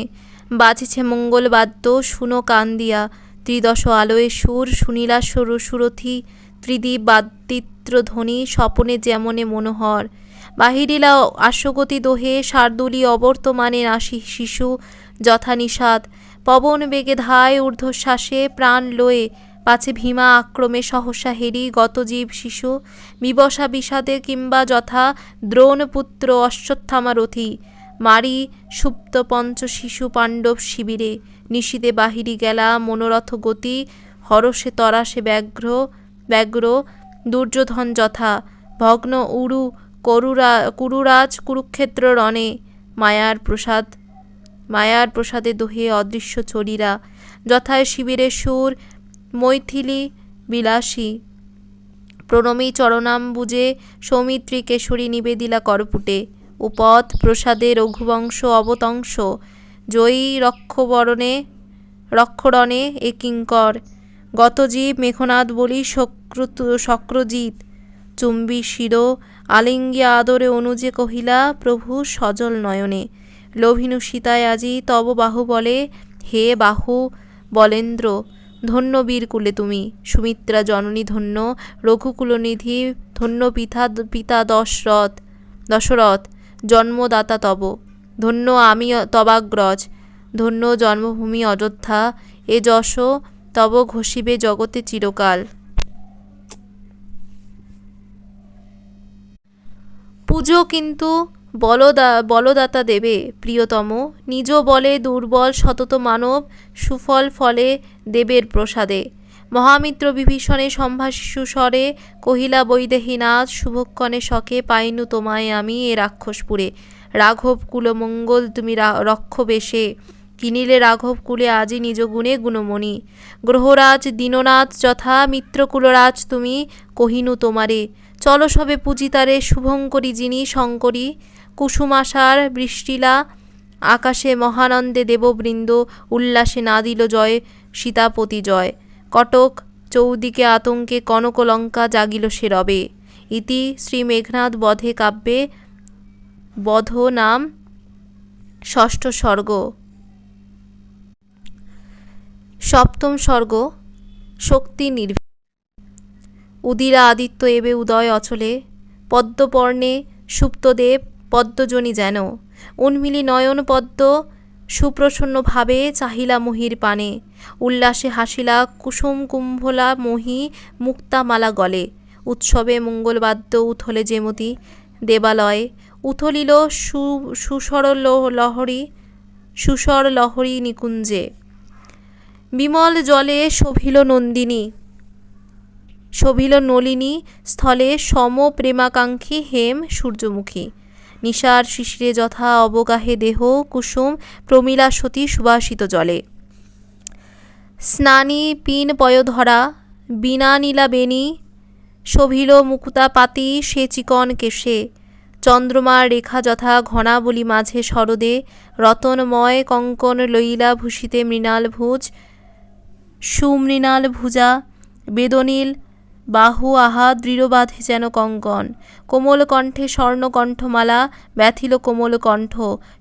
Speaker 1: বাজিছে মঙ্গলবাদ্য শুনো কান দিয়া, ত্রিদশ আলোয় সুর শুনিলা সুরথি ত্রিদীপ বাদ্যিত্র ধ্বনি স্বপনে যেমনে মনোহর। বাহিরিলা আশগতি দোহে শার্দুলী অবর্তমানে নাসি শিশু যথা নিষাদ। পবন বেগে ধায় ঊর্ধ্বশ্বাসে প্রাণ লয়ে, পাছে ভীমা আক্রমে সহসা হেরি গতজীব শিশু। বিবসা বিষাদে কিংবা যথা দ্রোণপুত্র অশ্বত্থামা রথি, মারি সুপ্ত পঞ্চ শিশু পাণ্ডব শিবিরে। নিশীদে বাহিরি গেলা মনোরথ গতি, হরষে তরাসে ব্যগ্র দুর্যোধন যথা। ভগ্ন উরু কুরুরাজ কুরুক্ষেত্র রণে, মায়ার প্রসাদে দোহে অদৃশ্য চরীরা। যথায় শিবিরে সুর মৈথিলী বিলাসী, প্রণমী চরণাম্বুজে সৌমিত্রী কেশরী নিবেদিলা করপুটে। উপথ প্রসাদে রঘুবংশ অবতংশ, জয়ী রক্ষরণে এ কিঙ্কর। গতজীব মেঘনাদ বলি শক্রজিৎ, চুম্বী শির আলিঙ্গিয়া আদরে অনুজে কহিলা প্রভু সজল নয়নে। লোভিনু সীতায় আজি তব বাহু বলে, হে বাহু বলেন্দ্র। ধন্য বীরকুলে তুমি, সুমিত্রা জননী ধন্য, রঘুকুলনিধি ধন্য পিতা দশরথ জন্মদাতা তব। ধন্য আমি তবাগ্রজ, ধন্য জন্মভূমি অযোধ্যা। এ যশ তব ঘোষিবে জগতে চিরকাল। পুজো কিন্তু বলদাতা দেবে প্রিয়তম, নিজ বলে দুর্বল সতত মানব, সুফল ফলে দেবের প্রসাদে। মহামিত্র বিভীষণে সম্ভাষিষু স্বরে, কহিলা বৈদেহীনাথ শুভক্ষণে শখে, পাইনু তোমায় আমি এ রাক্ষসপুরে। রাঘব কুলমঙ্গল তুমি রক্ষ বেশে, কিনিলে রাঘব কুলে আজি নিজ গুণে গুণমণি। গ্রহরাজ দীননাথ যথা মিত্রকুলরাজ তুমি, কহিনু তোমারে। চলো সবে পূজিতারে শুভঙ্করী যিনি শঙ্করী। কুসুমাশার বৃষ্টিলা আকাশে মহানন্দে দেববৃন্দ, উল্লাসে না দিল জয় সীতাপতি জয়। কটক চৌদিকে আতঙ্কে কনকলঙ্কা জাগিল সে রবে। ইতি শ্রী মেঘনাদ বধে কাব্যে বধ নাম ষষ্ঠ সর্গ। সপ্তম সর্গ শক্তি নির্ভীক। উদিরা আদিত্য এবে উদয় অচলে, পদ্মপর্ণে সুপ্তদেব পদ্মজনী যেন। উন্মিলি নয়ন পদ্ম সুপ্রসন্ন ভাবে চাহিলা মহির পানে। উল্লাসে হাসিলা কুসুম কুম্ভলা মহি, মুক্তামালা গলে। উৎসবে মঙ্গলবাদ্য উথলে যেমতি দেবালয়ে। উথলিল সুসর লহরী নিকুঞ্জে। বিমল জলে শোভিল নলিনী স্থলে, সম প্রেমাকাঙ্ক্ষী হেম সূর্যমুখী। নিশার শিশিরে যথা অবগাহে দেহ, কুসুম প্রমীলা সতী সুবাসিত জলে। স্নানী পিন পয়োধরা বীণা নীলা বেণী, শোভিল মুকুতা পাতি সে চিকন কেশে। চন্দ্রমার রেখা যথা ঘনাবলী মাঝে শরদে, রতনময় কঙ্কন লইলা ভূষিতে মৃণাল ভুজ। সুমৃণাল ভুজা বেদনীল বাহু আহা দৃঢ় বাঁধে যেন কঙ্কন। কোমল কণ্ঠে স্বর্ণকণ্ঠমালা ব্যথিল কোমল কণ্ঠ।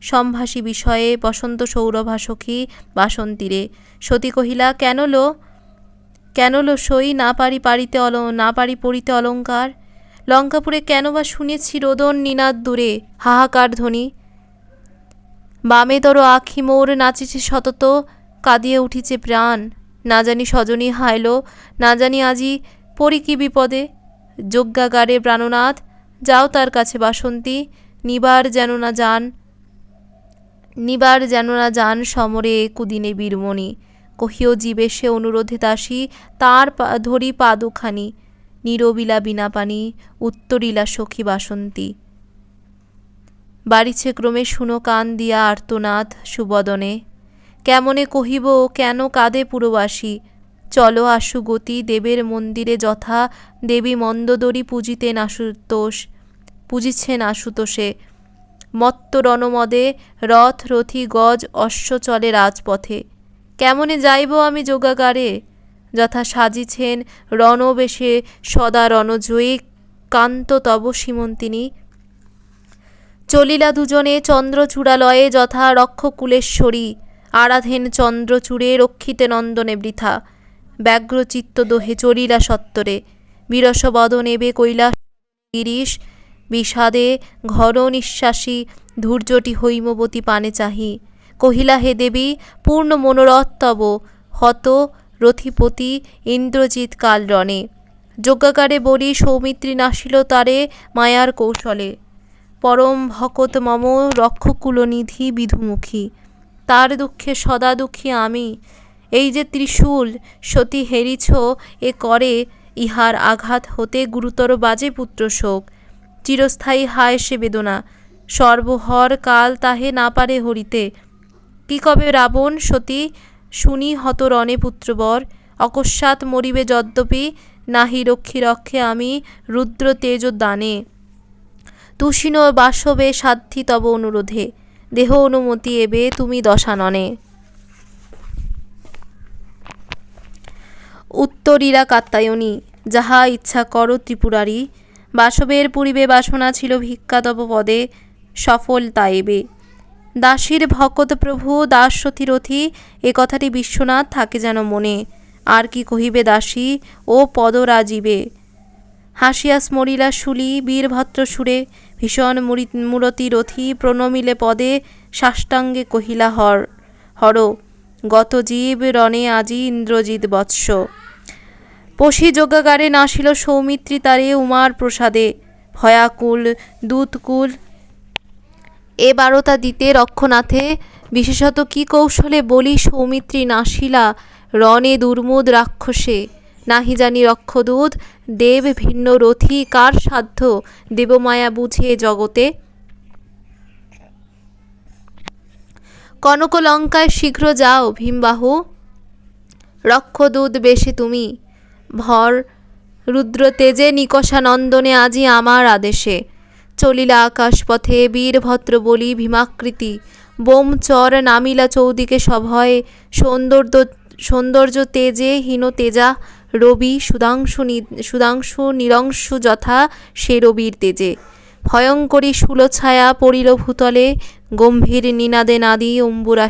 Speaker 1: সম্ভাষী বিষয়ে বসন্ত সৌরভা সখী বাসন্তীরে। সতী কহিলা কেন লো সই না পারি পড়িতে অলঙ্কার। লঙ্কাপুরে কেন বা শুনেছি রোদন নিনাদ দূরে হাহাকার ধ্বনি। বামেতর আখি মোর নাচিছে সতত, কাঁদিয়ে উঠিছে প্রাণ। না জানি সজনী হাইল, না জানি আজি পড়ি কি বিপদে। যজ্ঞাগারে প্রাণনাথ যাও তার কাছে বাসন্তী, নিবার যেন না যান সমরে কুদিনে বীরমণি। কহিও জীবেশে অনুরোধে দাসী তাঁর ধরি পা দুখানি। নীরবিলা বীণাপানি উত্তরিলা সখী বাসন্তী। বাড়িছে ক্রমে শুনো কান দিয়া আর্তনাদ সুবদনে। কেমনে কহিব কেন কাঁদে পুরবাসী। চলো আশু গতি দেবের মন্দিরে যথা, দেবী মন্দোদরী পূজিছেন আশুতোষে। মত্ত রণমদে রথ রথী গজ অশ্ব চলে রাজপথে। কেমনে যাইব আমি যোগাগারে, যথা সাজিছেন রণবেশে সদা রণজয়ী কান্ত তব সীমন্তিনী। চলিলা দুজনে চন্দ্রচূড়ালয়ে যথা রক্ষকুলেশ্বরী, আরাধেন চন্দ্রচূড়ে রক্ষিতে নন্দনে বৃথা। ব্যগ্রচিত্ত দোহে চলিলা সত্তরে, বিরস বদন এবে কৈলাস গিরিশ, বিষাদে ঘন নিঃশ্বাসী ধূর্যটি হৈমবতী পানে চাহি। কহিলা হে দেবী পূর্ণ মনোরথ তব, হত রথিপতি ইন্দ্রজিৎ কাল রণে। যজ্ঞাকারে বলি সৌমিত্রী নাসিল তারে মায়ার কৌশলে, পরম ভকত মম রক্ষকুলনিধি বিধুমুখী। তার দুঃখে সদা দুঃখী আমি, এই যে ত্রিশূল সতী হেরিছ এ করে, ইহার আঘাত হতে গুরুতর বাজে পুত্র শোক। চিরস্থায়ী হায় সে বেদনা, সর্বহর কাল তাহে না পারে হরিতে। কি কবে রাবণ সতী শুনি হত রণে পুত্রবর, অকস্মাৎ মরিবে যদ্যপি নাহি রক্ষী রক্ষে আমি রুদ্র তেজ দানে। তুষিন বাসবে সাধ্যি তব অনুরোধে, দেহ অনুমতি এবে তুমি দশাননে। উত্তরীরা কাত্যায়নী, যাহা ইচ্ছা কর ত্রিপুরারি, বাসবের পূর্বে বাসনা ছিল ভিক্ষা তব পদে, সফল তাইবে। দাসীর ভকত প্রভু দাসরথী রথী, এ কথাটি বিশ্বনাথ থাকে যেন মনে। আর কি কহিবে দাসী ও পদরাজিবে, হাসিয়া স্মরিলা শুলি বীরভদ্র সুরে, ভীষণ মূরতি রথী প্রণমিলে পদে, সাষ্টাঙ্গে কহিলা হর গত জীব রণে আজি ইন্দ্রজিৎ বৎস। পশি যজ্ঞাগারে নাসিল সৌমিত্রী তারে উমার প্রসাদে, ভয়াকুল দূতকুল এ বারতা দিতে রক্ষনাথে। বিশেষত কি কৌশলে বলি সৌমিত্রী নাসিলা রণে দুর্মুদ রাক্ষসে, নাহি জানি রক্ষদূত দেব ভিন্ন রথী কার সাধ্য, দেবমায়া বুঝে জগতে। কনকলঙ্কায় শীঘ্র যাও ভীমবাহু, রক্ষদূত বেশে তুমি, ভর রুদ্র তেজে নিকষা নন্দনে আজি আমার আদেশে। চলিলা আকাশপথে বীরভদ্র বলি ভীমাকৃতি, বোম চর নামিলা চৌদিকে সভয়ে, সৌন্দর্য তেজে হীন তেজা রবি, সুধাংশু নিরংশু যথা সে রবির তেজে। ভয়ঙ্করী শূলছায়া পড়িল ভূতলে, গম্ভীর নিনাদে নাদি অম্বুরা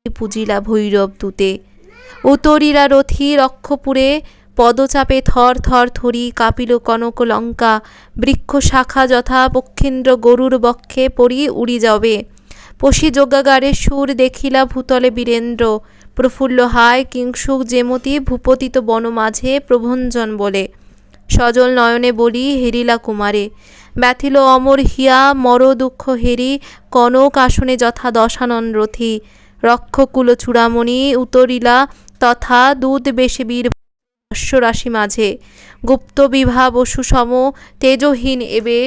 Speaker 1: পূজিলা ভৈরব দূতে। উতরীরা রথী রক্ষপুরে, পদচাপে থর থর থরি কাঁপিল কনক লঙ্কা, বৃক্ষ শাখা যথা পক্ষীন্দ্র গরুর বক্ষে পড়ি উড়ি যাবে। পশি যজ্ঞাগারে সুর দেখিলা ভূতলে বীরেন্দ্র, প্রফুল্ল হায় কিংসুক যেমতি ভূপতিত বন মাঝে প্রভঞ্জন বলে। সজল নয়নে বলি হেরিলা কুমারে, ব্যথিল অমর হিয়া মর দুঃখ হেরি, কনক আসনে যথা দশানন রথী। রক্ষকুল চূড়ামণি উতরিলা তথা, দূত বেশে বীর অশ্বরাশি মাঝে। গুপ্ত বিভা বসু সম তেজহীন এবে,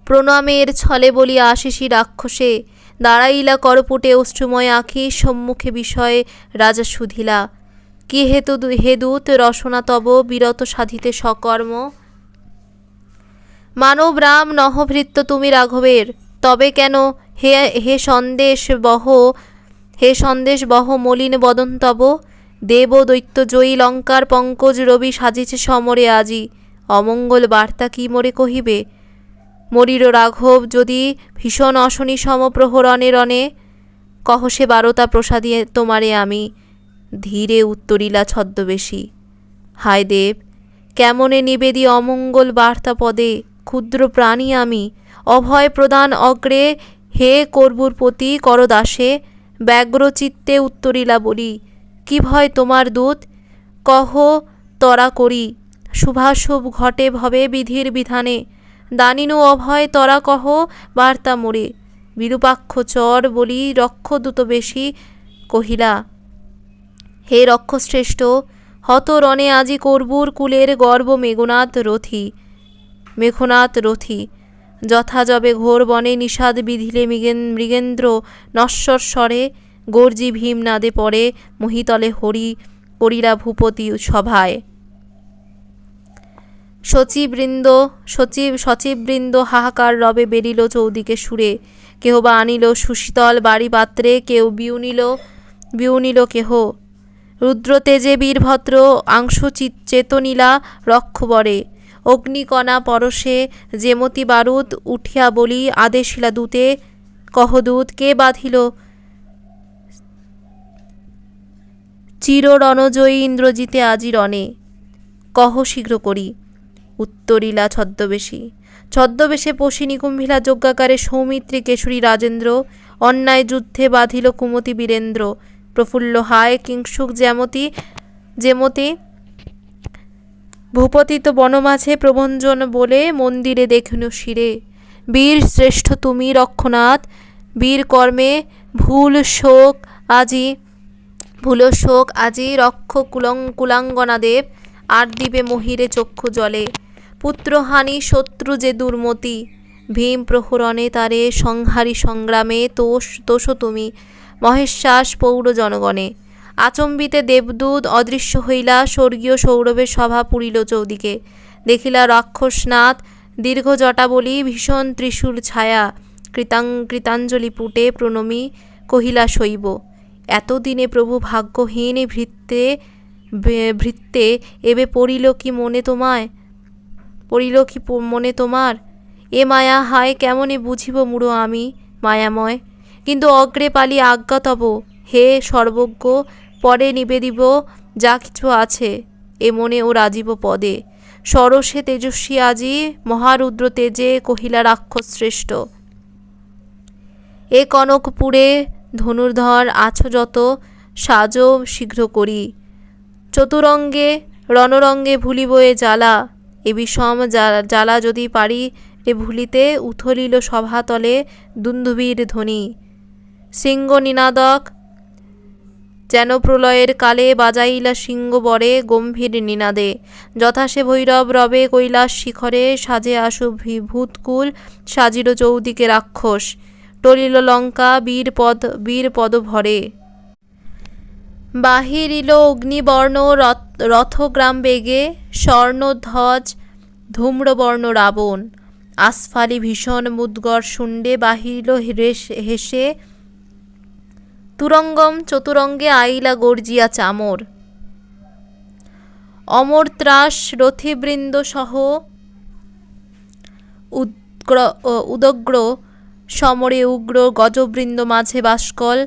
Speaker 1: প্রণামের ছলে বলিয়া আশিসি রাক্ষসে। দাঁড়াইলা করপুটে অশ্রুময় আঁখি, সম্মুখে বিষয়ে রাজা সুধিলা, কি হেতু হে দূত রসনা তব বিরত সাধিতে সকর্ম। মানব রাম নহভৃত্য তুমি রাঘবের, তবে কেন হে সন্দেশ বহ মলিন বদন তব। দেব দৈত্য জয়ী লঙ্কার পঙ্কজ রবি সাজিছে সমরে আজি, অমঙ্গল বার্তা কি মোরে কহিবে। মরির রাঘব যদি ভীষণ অশনি সমপ্রহরণে রণে, কহ সে বারতা প্রসাদিয়ে তোমারে আমি। ধীরে উত্তরিলা ছদ্মবেশী, হায় দেব কেমনে নিবেদি অমঙ্গল বার্তা পদে, ক্ষুদ্র প্রাণী আমি। অভয় প্রদান অগ্রে হে কর্বুরপতি করদাসে। ব্যগ্রচিত্তে উত্তরিলা বলি, কি ভয় তোমার দূত, কহ তরা করি। শুভাশুভ ঘটে ভবে বিধির বিধানে, দানিনু অভয় তরা কহ বার্তা মোরে। বিরূপাক্ষ চর বলি রক্ষদূত বেশি কহিলা, হে রক্ষশ্রেষ্ঠ হত রণে আজি কর্বুর কুলের গর্ব মেঘনাথ রথী। যথা যবে ঘোর বনে নিষাদ বিধিলে মৃগেন্দ্র নশ্বর স্বরে, গর্জি ভীম নাদে পড়ে মহিতলে হরি করিলা ভূপতি সভায়। সচিববৃন্দ হাহাকার রবে বেরিল চৌদিকে সুরে, কেহ বা আনিল সুশীতল বাড়ি পাত্রে, কেউ বিউনিল কেহ। রুদ্র তেজে বীরভদ্র আংশু চেতনিলা রক্ষবরে, অগ্নিকণা পরশে যেমতি বারুদ, উঠিয়া বলি আদেশিলা দূতে, কহদূত কে বাঁধিল চিররণজয়ী ইন্দ্রজিতে আজি রণে, কহ শীঘ্র করি। উত্তরিলা ছদ্মবেশে পশিনী কুম্ভিলা যজ্ঞাকারে সৌমিত্রী কেশরী রাজেন্দ্র, অন্যায় যুদ্ধে বাঁধিল কুমতি বীরেন্দ্র, প্রফুল্ল হায় কিংসুক যেমতি ভূপতিত বনমাঝে প্রভঞ্জন বলে, মন্দিরে দেখিনু শিরে, বীর শ্রেষ্ঠ তুমি রক্ষনাথ, বীর কর্মে ভুল শোক আজি রক্ষ কুলাঙ্গনা দেব, আর দিবে মহিরে চক্ষু জলে, পুত্রহানি শত্রু যে দুর্মতি, ভীম প্রহরণে তারে সংহারি সংগ্রামে, তোষ তুমি মহেশ্বাস পৌর জনগণে। আচম্বিতে দেবদূত অদৃশ্য হইলা, স্বর্গীয় সৌরভের সভা পুরিল চৌদিকে, দেখিলা রাক্ষসনাথ দীর্ঘ জটা বলি, ভীষণ ত্রিশূল ছায়া, কৃতাঞ্জলি পুটে প্রণমী কহিলা শৈব। এতদিনে প্রভু ভাগ্যহীন ভৃত্যে এবে পড়িল কি মনে তোমার, এ মায়া হায় কেমনে বুঝিব মূঢ় আমি মায়াময়, কিন্তু অগ্রে পালি আজ্ঞা তব হে সর্বজ্ঞ, পরে নিবেদিব যা কিছু আছে, এ মনে ও রাজীব পদে, সরসে তেজস্বী আজি মহারুদ্র তেজে, কহিলা রাক্ষস শ্রেষ্ঠ। এ কনকপুরে ধনুর্ধর আছো যত, সাজো শীঘ্র করি, চতুরঙ্গে রণরঙ্গে ভুলিব এ জ্বালা, এ বিষম জ্বালা যদি পারি রে ভুলিতে, উথলিল সভাতলে দুন্দুভীর ধ্বনি, শৃঙ্গ নিনাদক যেন প্রলয়ের কালে, বাজাইলা সিংহ বরে গম্ভীর নিনাদে, যথা সে ভৈরব রবে কৈলাস শিখরে, সাজে আসু ভূতকুল সাজিল চৌদিকে রাক্ষস, টলিল লঙ্কা বীর পদ ভরে, বাহিরিল অগ্নিবর্ণ রথগ্রাম বেগে, স্বর্ণধ্বজ ধূম্রবর্ণ রাবণ, আস্ফালি ভীষণ মুদ্গর শুণ্ডে, বাহিরিল হেসে তুরঙ্গম চতুরঙ্গে, আইলা গর্জিয়া চামর, অমর ত্রাস রথিবৃন্দ সহ উদগ্র সমরে উগ্র, গজবৃন্দ মাঝে বাষ্কল,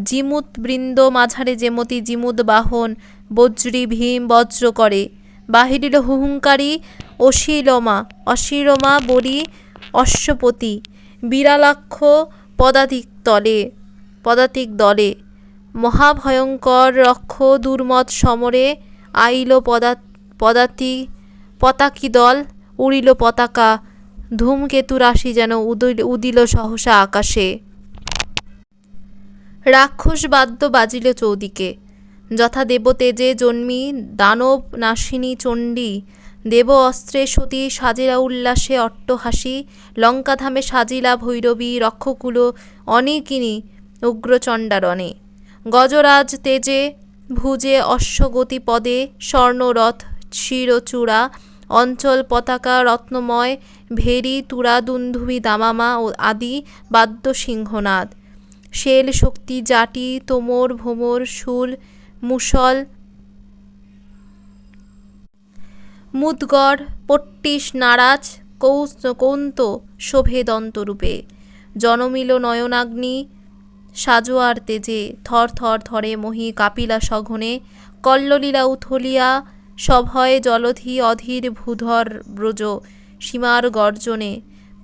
Speaker 1: জিমুত বৃন্দ মাঝারে যেমতি জিমুদ বাহন, বজ্রী ভীম বজ্র করে, বাহিরিল হুহুঙ্কারী অশিরমা বলি অশ্বপতি, বিরালাক্ষ পদাতিক দলে, মহাভয়ঙ্কর রক্ষ দুর্মত সমরে, আইল পতাকি দল, উড়িল পতাকা, ধূমকেতু রাশি যেন উদিল সহসা আকাশে, রাক্ষস বাদ্য বাজিল চৌদিকে, যথা দেবতেজে জন্মী দানব নাশিনী চণ্ডী, দেব অস্ত্রে সতী সাজিলা উল্লাসে অট্টহাসি, লঙ্কাধামে সাজিলা ভৈরবী রক্ষকুল অনেকিনী উগ্রচণ্ডারণে, গজরাজ তেজে ভুজে অশ্বগতি পদে, স্বর্ণরথ শিরচূড়া অঞ্চল পতাকা রত্নময়, ভেরি তুরা দুন্ধুবি দামামা আদি বাদ্য সিংহনাদ, শেল শক্তি জাটি তোমর ভোমর শূল মুসল মুদগর পট্টিস নারাজ কৌন্ত শোভে দন্তরূপে, জনমিল নয়নাগ্নি সাজোয়ার তেজে, থর থর থরে মহি কাপিলা সঘনে, কল্লোলীলা উথলিয়া সভয়ে জলধি অধীর ভূধর ব্রজ, সীমার গর্জনে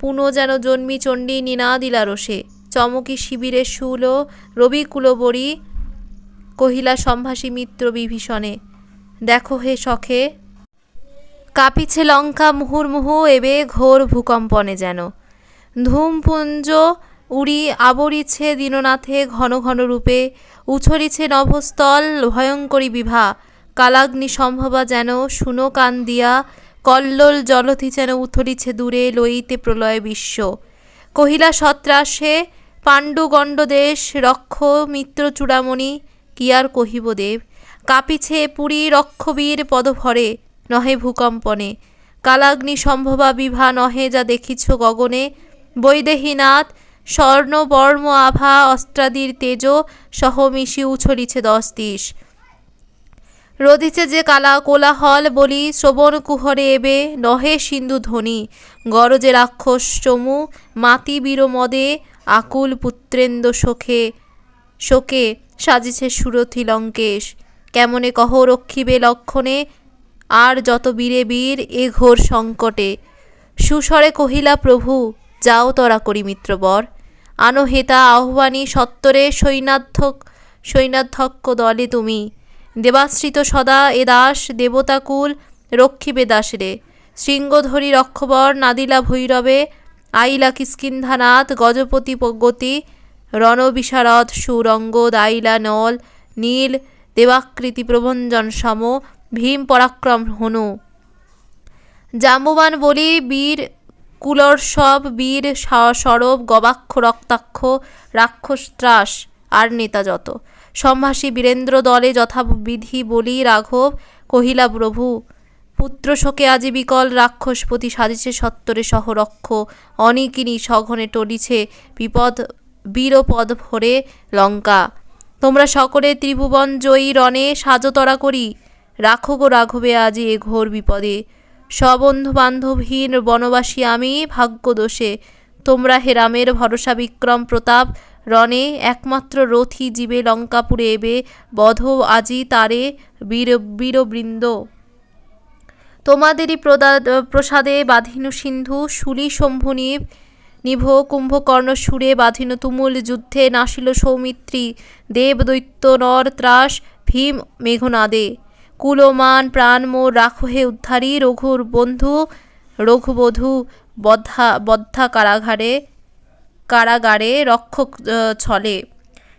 Speaker 1: পুনঃ যেন জন্মী চণ্ডী নিনাদিলা রোষে, চমকি শিবিরে শূল রবিকুলবরী, কহিলা সম্ভাষী মিত্র বিভীষণে, দেখো হে সখে কাঁপিছে লঙ্কা মুহুর্মুহু, এবে ঘোর ভূকম্পনে যেন, ধূমপুঞ্জ উড়ি আবরিছে দীননাথে ঘন ঘন রূপে, উছরিছে নভস্থল ভয়ঙ্করী বিভা, কালাগ্নি সম্ভবা যেন শুনো কান দিয়া, কল্লোল জলধি যেন উথলিছে দূরে, লইতে প্রলয় বিশ্ব, কহিলা সত্রাসে পাণ্ডুগণ্ড দেশ, রক্ষ মিত্র চূড়ামণি কি আর কহিব দেব, কাঁপিছে পুরী রক্ষবীর পদভরে, নহে ভূকম্পনে, কালাগ্নি সম্ভবা বিভা নহে যা দেখিছ গগনে, বৈদেহীনাথ স্বর্ণবর্ম আভা অস্ত্রাদির তেজ, সহমিশি উছলিছে 10 দিশ, রদিছে যে কালা কোলাহল বলি শ্রবণ কুহরে এবে নহে সিন্ধু ধ্বনি গরজে রাক্ষস চমু মাতি বীরমদে আকুল পুত্রেন্দ্র শোকে শোকে সাজিছে সুরথি লঙ্কেশ কেমনে কহ রক্ষিবে লক্ষণে আর যত বীরে বীর এ ঘোর সংকটে সুস্বরে কহিলা প্রভু যাও তরা করি মিত্রবর আনো হেতা আহ্বানী সত্তরে সৈন্যাধ্যক্ষ দলে তুমি দেবাশ্রিত সদা এ দাস দেবতাকুল রক্ষিবে দাসরে শৃঙ্গধরী রক্ষবর নাদিলা ভৈরবে আইলা কিষ্কিন্ধানাথ গজপতি গতি রণবিশারদ সুরঙ্গ দাইলা নল নীল দেবাকৃতি প্রভঞ্জন সম ভীম পরাক্রম হনু জাম্ববান বলি বীর কুলর্ষব বীর সরব গবাক্ষ রক্তাক্ষ রাক্ষস ত্রাস আর নেতা যত সম্ভাষী বীরেন্দ্র দলে যথাবিধি বলি রাঘব কহিলা প্রভু পুত্র শোকে আজি বিকল রাক্ষসপতি সাজিছে সত্তরে সহরক্ষ অনিকিনী সঘনে টলিছে বিপদ বীরপদ ভরে লঙ্কা তোমরা সকলে ত্রিভুবন জয়ী রণে সাজতরা করি রাখো গো রাঘবে আজি এ ঘোর বিপদে সবন্ধু বান্ধবহীন বনবাসী আমি ভাগ্য দোষে তোমরা হে রামের ভরসা বিক্রম প্রতাপ রণে একমাত্র রথি জীবে লঙ্কাপুরে এবে বধ আজি তারে বীরবৃন্দ তোমাদেরই প্রসাদে বাঁধিনু সিন্ধু শুলি শম্ভু নিভ কুম্ভকর্ণ সুরে বাঁধিনু তুমুল যুদ্ধে নাসিল সৌমিত্রী দেব দৈত্য নর ত্রাস ভীম মেঘনাদে কুলমান প্রাণ মোর রাখো হে উদ্ধারী রঘুর বন্ধু রঘুবধূ বদ্ধা কারাগারে রক্ষক ছলে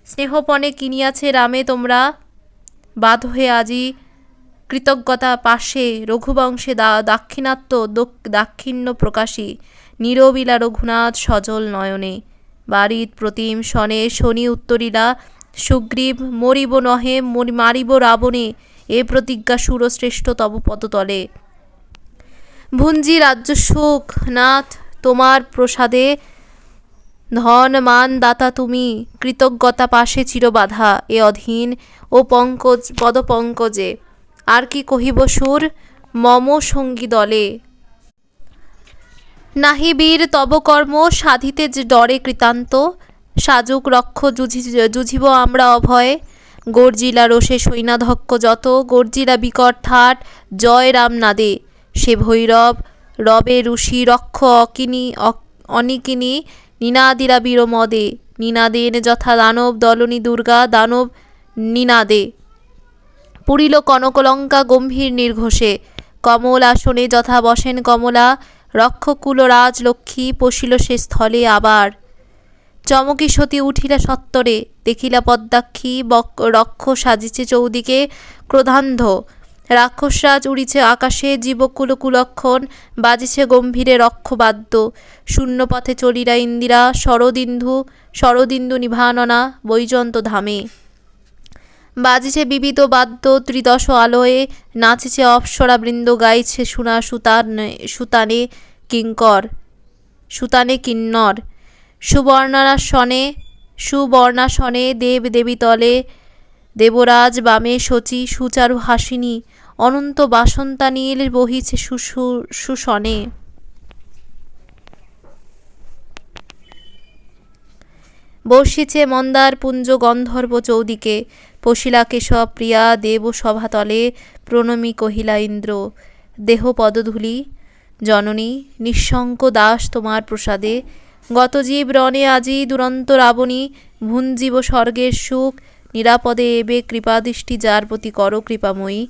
Speaker 1: স্নেহপণে কিনিয়াছে রামে তোমরা বাধ্য হয়ে আজি কৃতজ্ঞতা পাশে রঘুবংশে দাক্ষিণ্য প্রকাশী নীরবিলা রঘুনাথ সজল নয়নে বারিত প্রতিম শনে শনি উত্তরিলা সুগ্রীব মরিব নহে মারিব রাবণে এ প্রতিজ্ঞা সুরশ্রেষ্ঠ তব পদতলে ভুঞ্জি রাজ্য সুখ নাথ তোমার প্রসাদে ধন মান দাতা তুমি কৃতজ্ঞতা পাশে চিরবাধা এ অধীন ও পদপঙ্কজে আর কি কহিব সুর মম সঙ্গী দলে নাহি বীর তব কর্ম সাধিতে যে ডরে কৃতান্ত সাজুক রক্ষ যুঝিব আমরা অভয়ে গর্জিলা রোষে সৈন্যাধ্যক্ষ যত গর্জিলা বিকট ঠাট জয় রাম নাদে সে ভৈরব রবে ঋষি রক্ষ অনিকিনী নিনাদিরা বীরমদে নিনাদেন যথা দানব দলনী দুর্গা দানব নিনাদে পুরিল কনকলঙ্কা গম্ভীর নির্ঘোষে কমল আসনে যথা বসেন কমলা রক্ষকুল রাজলক্ষ্মী পশিল সে স্থলে আবার চমকি সতী উঠিলা সত্তরে দেখিলা পদ্মাক্ষী রক্ষ সাজিছে চৌদিকে ক্রোধান্ধ রাক্ষসরাজ উড়িছে আকাশে জীবকুল কুলক্ষণ বাজিছে গম্ভীরে রক্ষবাদ্য শূন্যপথে চলিরা ইন্দিরা শরদিন্দু নিভাননা বৈজন্ত ধামে বাজিছে বিবিধ বাদ্য ত্রিদশ আলোয়ে নাচেছে অপ্সরা বৃন্দ গাইছে সুনা সুতানে কিন্নর সুবর্ণাসনে দেব দেবী তলে দেবরাজ বামে শচী সুচারু হাসিনী অনন্ত বাসন্তা নীল বহিছে সুশনে বর্ষিছে মন্দার পুঞ্জ গন্ধর্ব চৌদিকে পশিলা কেশব প্রিয়া দেব সভাতলে প্রণমী কহিলা ইন্দ্র দেহ পদধূলি জননী নিঃশঙ্ক দাস তোমার প্রসাদে গত জীব রণে আজি দুরন্ত রাবণী ভুঞ্জীব স্বর্গের সুখ নিরাপদে এবে কৃপাদৃষ্টি যার প্রতি কর কৃপাময়ী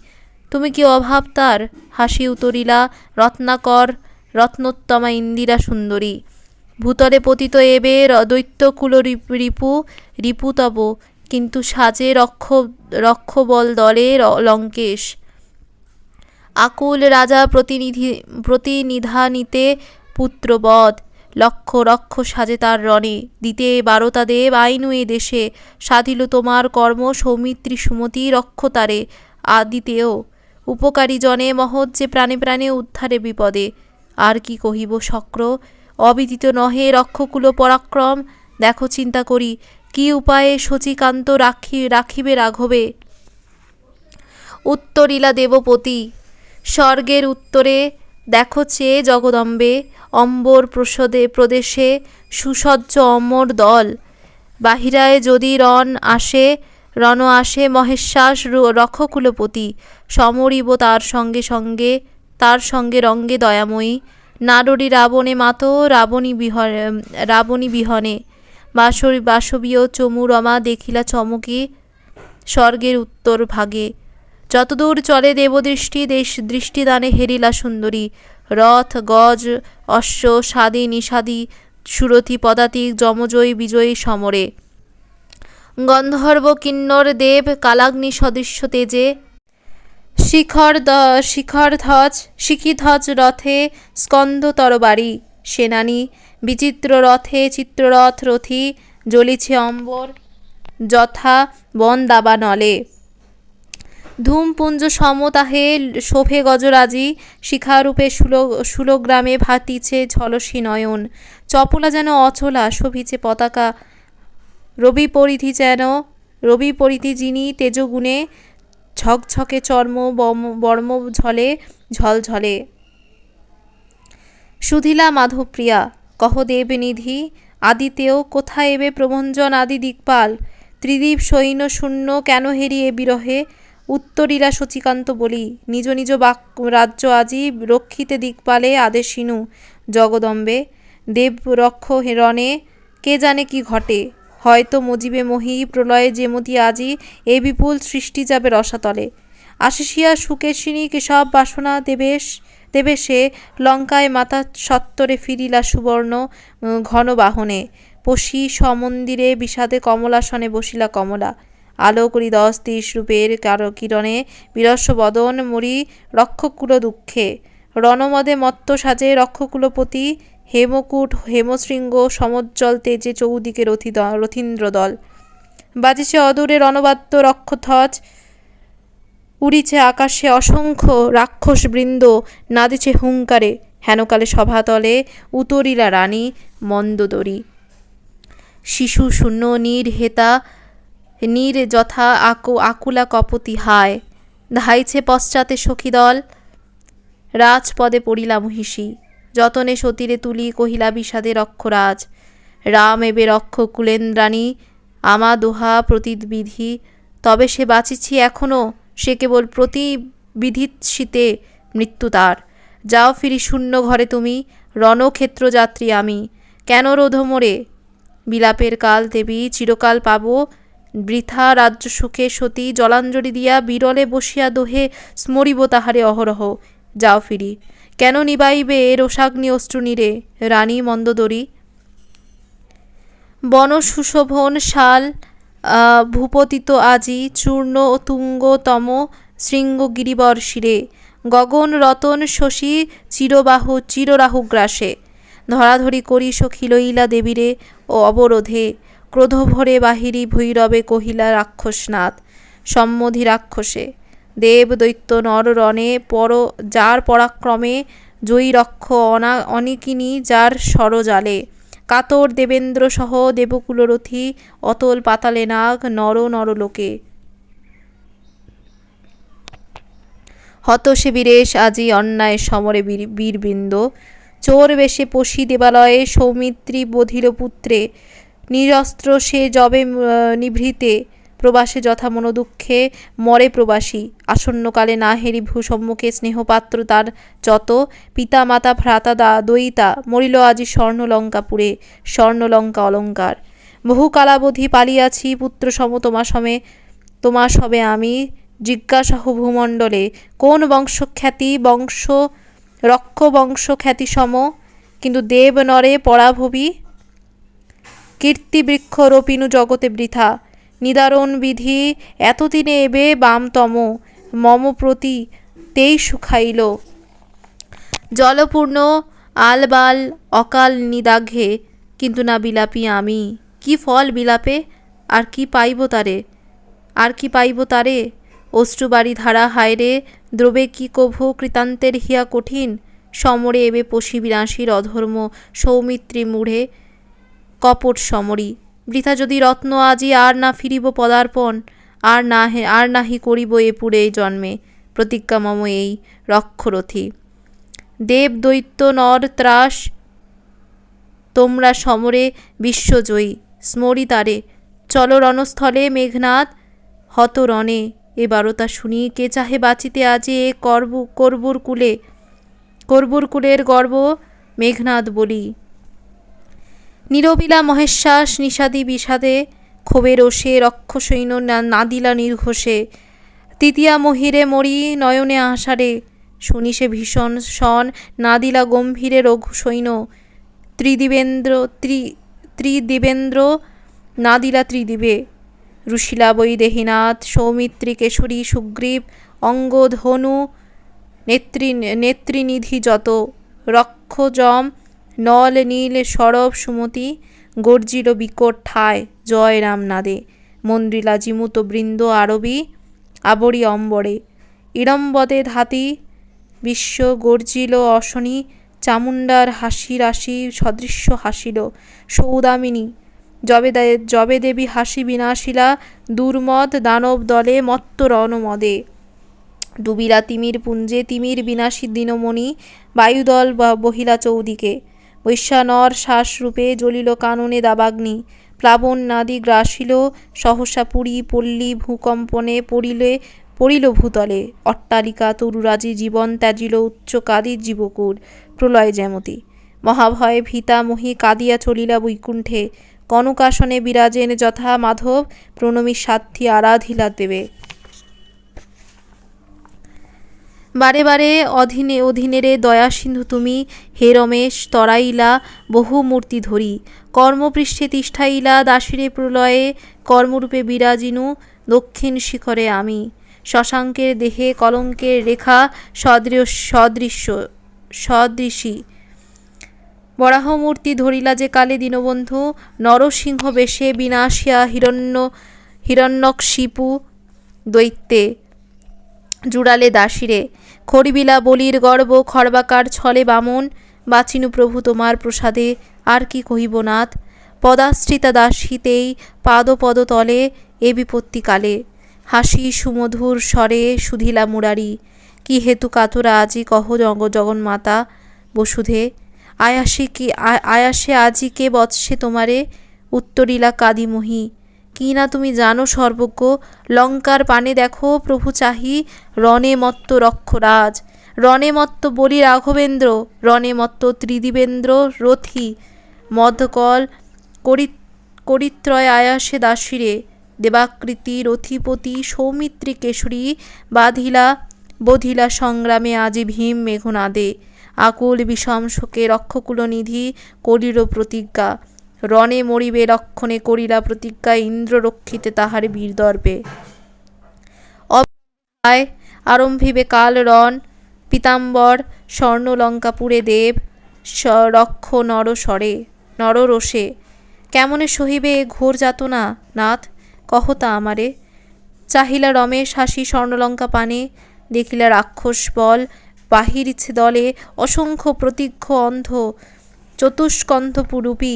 Speaker 1: তুমি কি অভাব তার হাসি উতরিলা রত্নাকর রত্নোত্তমা ইন্দিরা সুন্দরী ভূতলে পতিত এবে দৈত্যকুল রিপু তব কিন্তু সাজে রক্ষবল দলে লঙ্কেশ আকুল রাজা প্রতিনিধানিতে পুত্রবধ লক্ষ রক্ষ সাজে তার রণে দিতে বারতা দেব আইনু এ দেশে সাধিল তোমার কর্ম সৌমিত্রী সুমতি রক্ষতারে আদিতেও উপকারী জনে মহৎ যে প্রাণে প্রাণে উদ্ধারে বিপদে আর কি কহিব শক্র অবিদিত নহে রক্ষকুল পরাক্রম দেখো চিন্তা করি কি উপায়ে শচীকান্ত রাখিবে রাঘবে উত্তরিলা দেবপতি। স্বর্গের উত্তরে দেখো চেয়ে জগদম্বে, অম্বর প্রদেশে সুসজ্জ অমর দল। বাহিরায় যদি রণ আসে মহেশ্বাস রক্ষকুলপতি। সমরিব তার সঙ্গে রঙ্গে দয়াময়ী। নাররী রাবণে মাত রাবণী বিহনে। বাসবীয় চমু রমা দেখিলা চমকি স্বর্গের উত্তর ভাগে। যতদূর চলে দেবদৃষ্টি দৃষ্টিদানে হেরিলা সুন্দরী। রথ গজ অশ্ব সাদি নিষাদি সুরথি পদাতিক যমজয়ী বিজয়ী সমরে। গন্ধর্ব কিন্নর দেব কালাগ্নি সদৃশ্য তেজে। শিখিধ্বজ রথে স্কন্ধ তরবারি। সেনানী বিচিত্র রথে চিত্ররথ রথী। জ্বলিছে অম্বর যথা বন দাবানলে। ধূমপুঞ্জ সমতাহে শোভে গজরাজি। শিখারূপে শূলগ্রামে ভাতিছে ঝলসি নয়ন। চপলা যেন অচলা শোভিছে পতাকা। রবি পরিধি যিনি তেজগুণে। ঝকঝকে চর্ম বর্ম ঝলঝলে। সুধীলা মাধবপ্রিয়া কহ দেবনিধি। আদিতেও কোথা এবে প্রভঞ্জন আদি দিকপাল। ত্রিদীপ সৈন্য শূন্য কেন হেরি এ বিরহে। উত্তরীরা শচীকান্ত বলি নিজ নিজ রাজ্য আজি। রক্ষিতে দিকপালে আদেশিনু জগদম্বে। দেব রক্ষ রণে কে জানে কি ঘটে। হয়তো মজিবে মহি প্রলয়ে যেমতি আজি। এ বিপুল সৃষ্টি যাবে রসাতলে। আশিসিয়া সুকেশিনী কেশব বাসনা দেবেশে। লঙ্কায় মাতা সত্বরে ফিরিলা সুবর্ণ ঘন বাহনে। পশি সমন্দিরে বিষাদে কমলাসনে বসিলা কমলা। আলো করি 10-30 রূপের কিরণে। বিরস বদন মরি রক্ষকুল দুঃখে। রণমদে মত্ত সাজে রক্ষকুলপতি। হেমকূট হেমশৃঙ্গ সমজ্জ্বল তেজে চৌদিকে রথীন্দ্রদল। বাজিছে অদূরে রণবাদ্য রক্ষধ্বজ। উড়িছে আকাশে অসংখ্য রাক্ষস বৃন্দ। নাদিছে হুঙ্কারে হেনকালে সভাতলে। উতরিলা রানী মন্দোদরী। শিশু শূন্য নীর যথা আকুলা কপতি হায়। ধাইছে পশ্চাতে সখীদল। রাজপদে পড়িলা মহিষী। যতনে সতীরে তুলি কহিলা বিষাদে রক্ষরাজ। রাম এবে রক্ষ কুলেন্দ্রাণী। আমা দোহা প্রতিবিধি। তবে সে বাঁচিছি এখনো। সে কেবল প্রতিবিধিৎসিতে মৃত্যু তার। যাও ফিরি শূন্য ঘরে তুমি। রণক্ষেত্র যাত্রী আমি। কেন রোধ মোরে বিলাপের কাল দেবী। চিরকাল পাব বৃথা রাজ্য সুখে। সতী জলাঞ্জলি দিয়া বিরলে বসিয়া দোহে স্মরিব তাহারে অহরহ। যাও ফিরি কেন নিবাইবে রোষাগ্নি অশ্রুনীরে রানী মন্দোদরী। বন সুশোভন শাল ভূপতিত আজি। চূর্ণ তুঙ্গতম শৃঙ্গ গিরিবর শিরে। গগন রতন শশী চিররাহু গ্রাসে। ধরাধরি করি সখী লইলা দেবীরে ও অবরোধে। ক্রোধ ভরে বাহিরি ভৈরবে কহিলা রাক্ষসনাথ। সম্মধি রাক্ষসে দেব দৈত্য নর রণে। যার পরাক্রমে জয়ী রক্ষ অনেকিনী যার সরজালে। কাতর দেবেন্দ্র সহ দেবকুলরথী। অতল পাতালে নাগ নরলোকে। হত সে বীরেশ আজি অন্যায় সমরে বীরবৃন্দ। চোর বেশে পশি দেবালয়ে সৌমিত্রী বধির পুত্রে। নিরস্ত্র সে যবে নিভৃতে। প্রবাসে যথা মনোদুঃখে মরে প্রবাসী। আসন্নকালে না হেরি ভূসম্মুখে স্নেহপাত্র তার যত। পিতা মাতা ভ্রাতা দয়িতা মরিল আজি স্বর্ণলঙ্কাপুরে। স্বর্ণলঙ্কা অলঙ্কার বহু কালাবধি পালিয়াছি। পুত্র সম তোমা সবে আমি। জিজ্ঞাসাহ ভূমণ্ডলে কোন রক্ষ বংশ খ্যাতি সম। কিন্তু দেব নরে পরাভবী। কীর্তিবৃক্ষ রোপিনু জগতে বৃথা। নিদারুণ বিধি এতদিনে এবে বামতম। মম প্রতি তেই সুখাইল। জলপূর্ণ আলবাল অকাল নিদাঘে। কিন্তু না বিলাপি আমি। কি ফল বিলাপে আর কি পাইব তারে। অশ্রুবারি ধারা হায়রে। দ্রবে কি কভু কৃতান্তের হিয়া কঠিন। সমরে এবে পশি বিনাশীর অধর্ম সৌমিত্রী মূঢ়ে। কপট সমরি বৃথা যদি রত্ন আজি আর না ফিরিব পদার্পণ। আর নাহি করিব এ পুরে জন্মে, প্রতিজ্ঞা মম এই রক্ষরথী। দেব দৈত্য নর ত্রাস তোমরা সমরে বিশ্বজয়ী, স্মরি তারে চল রণস্থলে মেঘনাদ হত রণে। এ বারতা শুনি কে চাহে বাঁচিতে আজি এ করবুর কুলের গর্ব মেঘনাদ বলি। নীরবিলা মহেশ্বাস নিষাদি বিষাদে ক্ষোভে রোষে রক্ষসৈন্য নাদিলা নির্ঘোষে। তৃতীয়া মহিরে মরি নয়নে আষাঢ়ে, শুনি সে ভীষণ শন নাদিলা গম্ভীরে রঘু সৈন্য। ত্রিদিবেন্দ্র নাদিলা ত্রিদিবে, রুশিলা বৈদেহীনাথ সৌমিত্রী কেশরী সুগ্রীব অঙ্গদ হনু নেত্রীনিধি যত। রক্ষজম নল নীল সরব সুমতি, গর্জিল বিকট ঠায় জয় রাম নাদে। মন্দ্রিলা জিমুত বৃন্দ আরবি আবরি অম্বরে, ইড়ম্বদে ধাতি বিশ্ব গর্জিল অশনি। চামুণ্ডার হাসি রাশি সদৃশ্য হাসিল সৌদামিনী, যবে দেবী হাসি বিনাশিলা। দুর্মদ দানব দলে মত্ত রণমদে, ডুবিলা তিমির পুঞ্জে তিমির বিনাশী দিনমণি। বায়ুদল বহিলা চৌদিকে, বৈশ্যানর শ্বাসরূপে জ্বলিল কাননে দাবাগ্নি। প্লাবন নাদি গ্রাসিল সহসা পুরী পল্লী, ভূকম্পনে পড়িল ভূতলে। অট্টালিকা তরুরাজি জীবন ত্যাজিল উচ্চ কাদি জীবকুল। প্রলয় যেমতি মহাভয়ে ভীতা মহি কাঁদিয়া চলিলা বৈকুণ্ঠে। কনকাসনে বিরাজেন যথা মাধব, প্রণমী সাধ্যি আরাধিলা দেবে। বারে বারে অধীনেরে দয়া সিন্ধু তুমি, হে রমেশ তরাইলা বহু মূর্তি ধরি। কর্মপৃষ্ঠে তিষ্ঠাইলা দাসীরে প্রলয়ে, কর্মরূপে বিরাজিনু দক্ষিণ শিখরে আমি। শশাঙ্কের দেহে কলঙ্কের রেখা সদৃশী, বরাহমূর্তি ধরিলা যে কালে দীনবন্ধু। নরসিংহ বেশে বিনাশিয়া হিরণ্যকশিপু দৈত্যে, জুড়ালে দাসীরে। খড়বিলা বলির গর্ব খর্বাকার ছলে বামন, বাচিনু প্রভু তোমার প্রসাদে আর কি কহিব নাথ। পদাশ্রিতা দাসীতেই পাদপদ তলে এ বিপত্তিকালে, হাসি সুমধুর স্বরে সুধিলা মুরারি। কি হেতু কাতরা আজি কহ জগন্মাতা বসুধে, আয়াসে আজি কে বৎসে তোমারে। উত্তরিলা কাদিমহি, কি না তুমি জানো সর্বজ্ঞ। লঙ্কার পানে দেখো প্রভু চাহি, রণে মত্ত রক্ষরাজ। রণে মত্ত বলি রাঘবেন্দ্র, রণে মত্ত ত্রিদিবেন্দ্র রথী। মদকল করিত্রয় আয়াসে দাসীরে, দেবাকৃতি রথিপতি সৌমিত্রী কেশরী। বধিলা সংগ্রামে আজি ভীম মেঘনাদে, আকুল বিষম শোকে রক্ষকুলনিধি করিল প্রতিজ্ঞা। রণে মরিবে লক্ষণে করিলা প্রতিজ্ঞা, ইন্দ্র রক্ষিতে তাহার বীরদর্পে। আরম্ভিবে কাল রণ পীতাম্বর, স্বর্ণলঙ্কাপুরে দেব রক্ষ নররোষে। কেমনে সহিবে এ ঘোর যাতনা নাথ, কহতা আমারে। চাহিলা রমেশ হাসি স্বর্ণলঙ্কা পানে, দেখিলা রাক্ষস বল বাহিরিছে দলে। অসংখ্য প্রতিজ্ঞ অন্ধ চতুষ্কন্ধপুরূপী,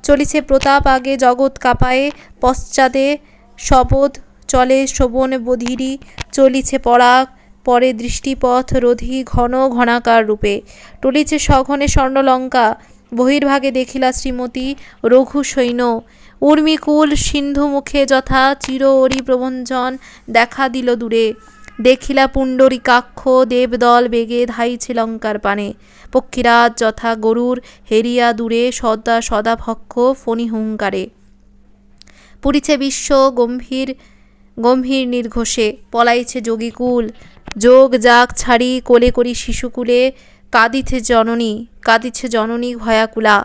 Speaker 1: চলিছে প্রতাপ আগে জগৎ কাঁপায়ে। পশ্চাদে শবদ চলে শ্রবণ বধিরি, চলিছে পরাগ পরে দৃষ্টিপথ রোধী ঘন ঘনাকার রূপে। টলিছে সঘনে স্বর্ণলঙ্কা, বহির্ভাগে দেখিলা শ্রীমতী রঘু সৈন্য। উর্মিকুল সিন্ধু মুখে যথা চির অরি প্রভঞ্জন দেখা দিল দূরে। দেখিলা পুণ্ডরীকাক্ষ দেবদল বেগে ধাইছে লঙ্কার পানে। পক্ষীরাজ যথা গরুর হেরিয়া দূরে সদাভক্ষ ফণি হুঙ্কারে। পুরিছে বিশ্ব গম্ভীর নির্ঘোষে, পলাইছে যোগীকুল। যোগ যাগ ছাড়ি কোলে করি শিশুকুলে, কাঁদিছে জননী ভয়াকুলা।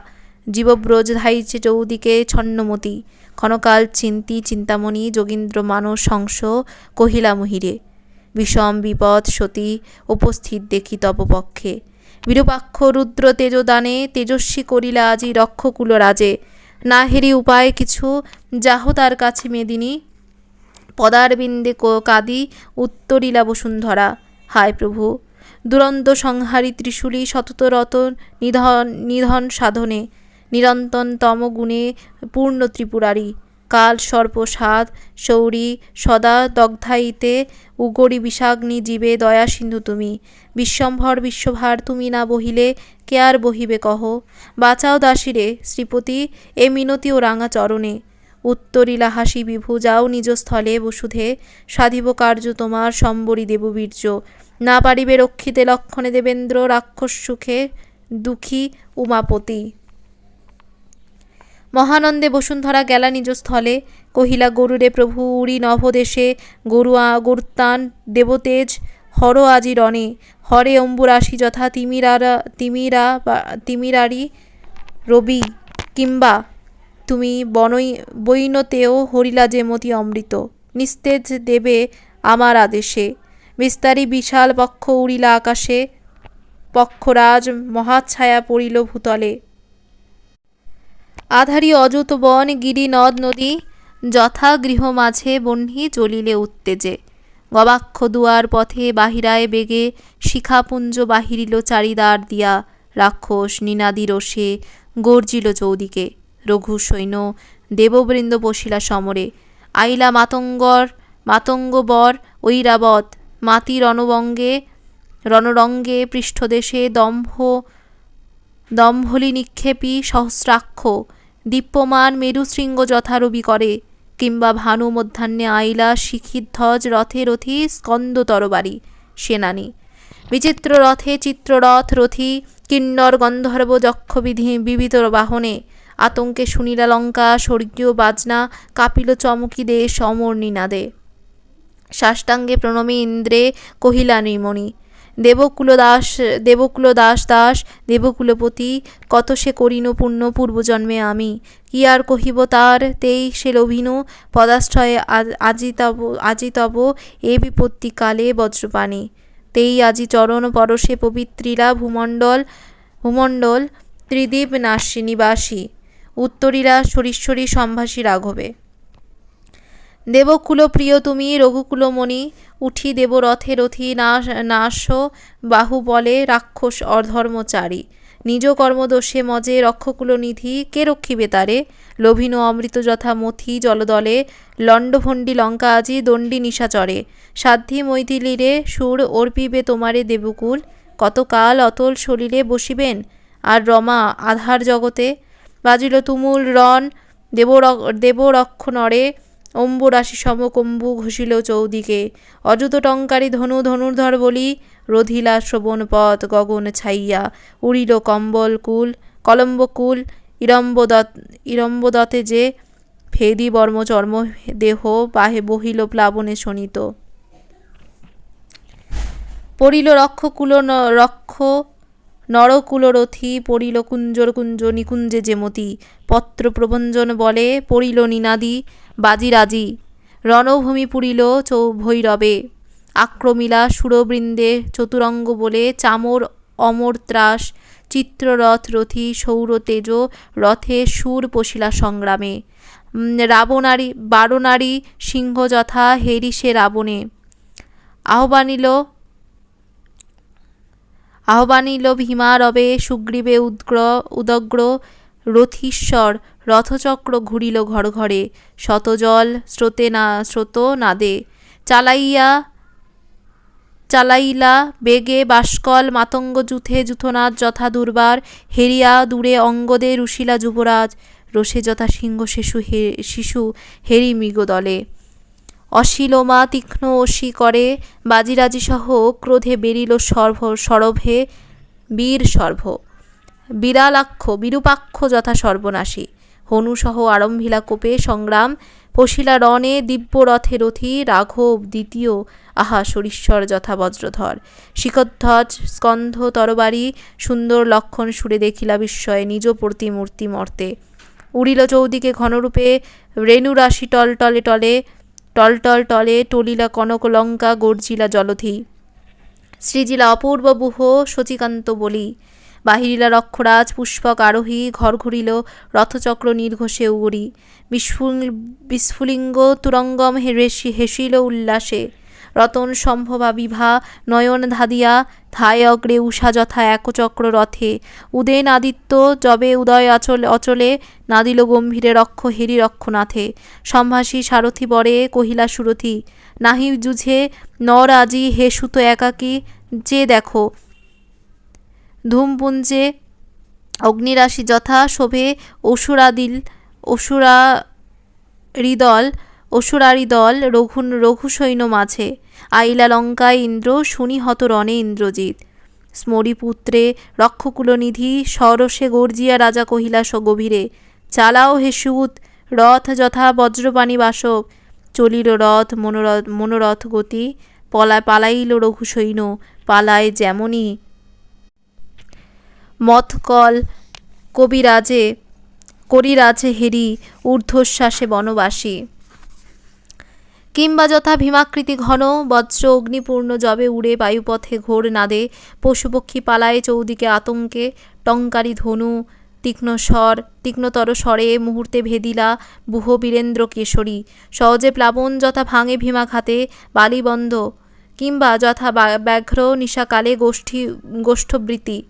Speaker 1: জীবব্রজ ধাইছে চৌদিকে ছন্নমতি, ক্ষণকাল চিন্তামণি যোগীন্দ্র মানস হংস কহিলা মহিরে। বিষম বিপদ সতী উপস্থিত দেখি তব পক্ষে, বিরূপাক্ষ রুদ্র তেজদানে তেজস্বী করিলা আজি রক্ষকুল রাজে। না হেরি উপায় কিছু যাহ তার কাছে মেদিনী, পদারবিন্দে কাদি উত্তরিলা বসুন্ধরা। হায় প্রভু, দুরন্ত সংহারী ত্রিশূলী শততরত নিধন সাধনে, নিরন্তন তম গুণে পূর্ণ ত্রিপুরারি। কাল সর্পসাদ শৌরী সদা দগ্ধাইতে উগরি বিষাগ্নি জীবে দয়া সিন্ধু তুমি। বিশ্বম্ভর বিশ্বভার তুমি না বহিলে কে আর বহিবে কহ। বাঁচাও দাসীরে শ্রীপতি এ মিনতি ও রাঙা চরণে। উত্তরিলা হাসি বিভু যাও নিজ স্থলে বসুধে। সাধিব কার্য তোমার সম্বরী দেব বীর্য। না পারিবে রক্ষিতে লক্ষণে দেবেন্দ্র রাক্ষস সুখে দুঃখী উমাপতি। মহানন্দে বসুন্ধরা গেলা নিজ স্থলে। কহিলা গরুরে প্রভু উড়ি নভদেশে। গরুত্তান দেবতেজ হর আজি রণে। হরে অম্বুরাশি যথা তিমিরারি রবি কিংবা তুমি বৈনতেও হরিলা যে মতি অমৃত। নিস্তেজ দেবে আমার আদেশে। বিস্তারী বিশাল পক্ষ উড়িলা আকাশে। পক্ষরাজ মহাচ্ছায়া পড়িল ভূতলে। আধারি অযুত বন গিরি নদ নদী। যথা গৃহ মাঝে বহ্নি চলিলে উত্তেজে। গবাক্ষ দুয়ার পথে বাহিরায় বেগে। শিখাপুঞ্জ বাহিরিল চারিদ্বার দিয়া। রাক্ষস নিনাদি রোষে গর্জিল চৌদিকে। রঘু সৈন্য দেববৃন্দ বসিলা সমরে। আইলা মাতঙ্গবর ঐরাবত। মাতি রণরঙ্গে পৃষ্ঠদেশে দম্ভলি নিক্ষেপী সহস্রাক্ষ। দীপ্যমান মেরুশৃঙ্গ যথা রবি করে। কিংবা ভানু মধ্যাহ্নে আইলা শিখিধ্বজ রথে রথী স্কন্দ তরবারি সেনানী। বিচিত্র রথে চিত্ররথ রথী কিন্নর গন্ধর্ব যক্ষ বিবিধ বাহনে। আতঙ্কে শুনিলা লঙ্কা স্বর্গীয় বাজনা। কাঁপিল চমকি দেশ অমর নিনাদে। সাষ্টাঙ্গে প্রণমে ইন্দ্রে কহিলা নৃমণি। দেবকুল দাস দেবকুলপতি। কত সে করিনু পুণ্য পূর্বজন্মে আমি। কি আর কহিব তার তেই সে লভিনু। পদাশ্রয়ে আজি তব এ বিপত্তি কালে বজ্রপাণি। তেই আজি চরণ পরশে পবিত্রিলা ভূমণ্ডল ত্রিদীপ নিবাসী। উত্তরিলা সরীশ্বরী সম্ভাসী রাঘবে। দেবকুল প্রিয় তুমি রঘুকুলমণি। উঠি দেব রথে রথী নাশ বাহু বলে রাক্ষস অধর্মচারী। নিজ কর্মদোষে মজে রক্ষকুল নিধি কে রক্ষিবে তারে। লোভিনু অমৃত যথা মথি জলদলে। লণ্ডভণ্ডী লঙ্কা আজি দণ্ডী নিশাচরে। সাধ্বী মৈথিলীরে সুর অর্পিবে তোমারে দেবকুল। কতকাল অতল সলিলে বসিবেন আর রমা আধার জগতে। বাজিল তুমুল রণ দেবরক্ষ নরে। অম্বুরাশি সমকম্বু ঘষিল চৌদিকে। অযুত টঙ্কারি ধনুর্ধর বলি। রধিলা শ্রবণপথ গগন ছাইয়া। উড়িল কলম্বকুল ইরম্বদতে যে। ফেদি বর্ম চর্ম দেহ বহিল প্লাবনে শোণিত। পড়িল নরকুলরথী। পড়িল কুঞ্জ নিকুঞ্জে যেমতি। পত্র প্রভঞ্জন বলে পড়িল নিনাদি। বাজিরাজি রণভূমি পুরিল ভৈরবে। আক্রমিলা সুরবৃন্দে চতুরঙ্গ বলে। চামর অমর ত্রাস চিত্ররথ রথী সৌর তেজ। রথে সুর পশিলা সংগ্রামে। বারনারী সিংহ যথা হেরি সে রাবণে। আহ্বানিল ভীমা রবে। সুগ্রীবে উদগ্র রথীশ্বর। রথচক্র ঘুরিল ঘর ঘরে। শতজল স্রোত নাদে। চালাইলা বেগে বাষ্কল মাতঙ্গ যূথনাদ যথা দুর্বার। হেরিয়া দূরে অঙ্গদে রুশিলা যুবরাজ। রোষে যথা সিংহ শিশু হেরি মৃগদলে। অশিলোমা তীক্ষ্ণ অসি করে। বাজিরাজি সহ ক্রোধে বেরিল সরভে বীর সর্ভ। বিরূপাক্ষ যথা সর্বনাশী। হনুসহ আরম্ভিলা কোপে সংগ্রাম। পশিলা রণে দিব্য রথে রথী। রাঘব দ্বিতীয় আহা সরীশ্বর যথা বজ্রধর। শিখধ্বজ স্কন্ধ তরবারি। সুন্দর লক্ষণ সুরে দেখিলা বিস্ময়ে নিজ প্রতিমূর্তি মর্তে। উড়িল চৌদিকে ঘনরূপে রেণুরাশি টলে টলিলা কনক লঙ্কা। গর্জিলা জলধি সৃজিলা অপূর্ব বুহ শচীকান্ত বলি। বাহিরিলা রক্ষরাজ পুষ্পক আরোহী। ঘর ঘুরিল রথচক্র নির্ঘোষে উগরি। বিস্ফুলিঙ্গ তুরঙ্গম হেসিল উল্লাসে। রতন সম্ভবা বিভা নয়ন ধাদিয়া ধায় অগ্রে উষা যথা একচক্র রথে উদেন আদিত্য যবে উদয় অচলে নাদিল গম্ভীরে রক্ষ হেরি রক্ষনাথে সম্ভাষী সারথি বরে কহিলা সুরথি নাহি যুঝে নর আজি হে সুত একাকী যে দেখো ধূমপুঞ্জে অগ্নিরাশি যথা শোভে অসুরারি দল রঘু সৈন্য মাঝে আইলা লঙ্কায় ইন্দ্র শুনি হত রণে ইন্দ্রজিৎ স্মরিপুত্রে রক্ষকুলনিধি সরসে গর্জিয়া রাজা কহিলা গভীরে চালাও হে সুত রথ যথা বজ্রবাণী বাসক চলিল রথ মনোরথ গতি পালাইল রঘু সৈন্য পালায় যেমনি মথকল করিরাজে হেরি ঊর্ধ্বশ্বাসে বনবাসী কিংবা যথা ভীমাকৃতি ঘন বজ্র অগ্নিপূর্ণ যবে উড়ে বায়ুপথে ঘোর নাদে পশুপক্ষী পালায় চৌদিকে আতঙ্কে টঙ্কারি ধনু তীক্ষ্ণতর স্বরে মুহূর্তে ভেদিলা বুহ বীরেন্দ্র কেশরী সহজে প্লাবন যথা ভাঙে ভীমাঘাতে বালিবন্ধ কিংবা যথা ব্যাঘ্র নিশাকালে গোষ্ঠবৃত্তি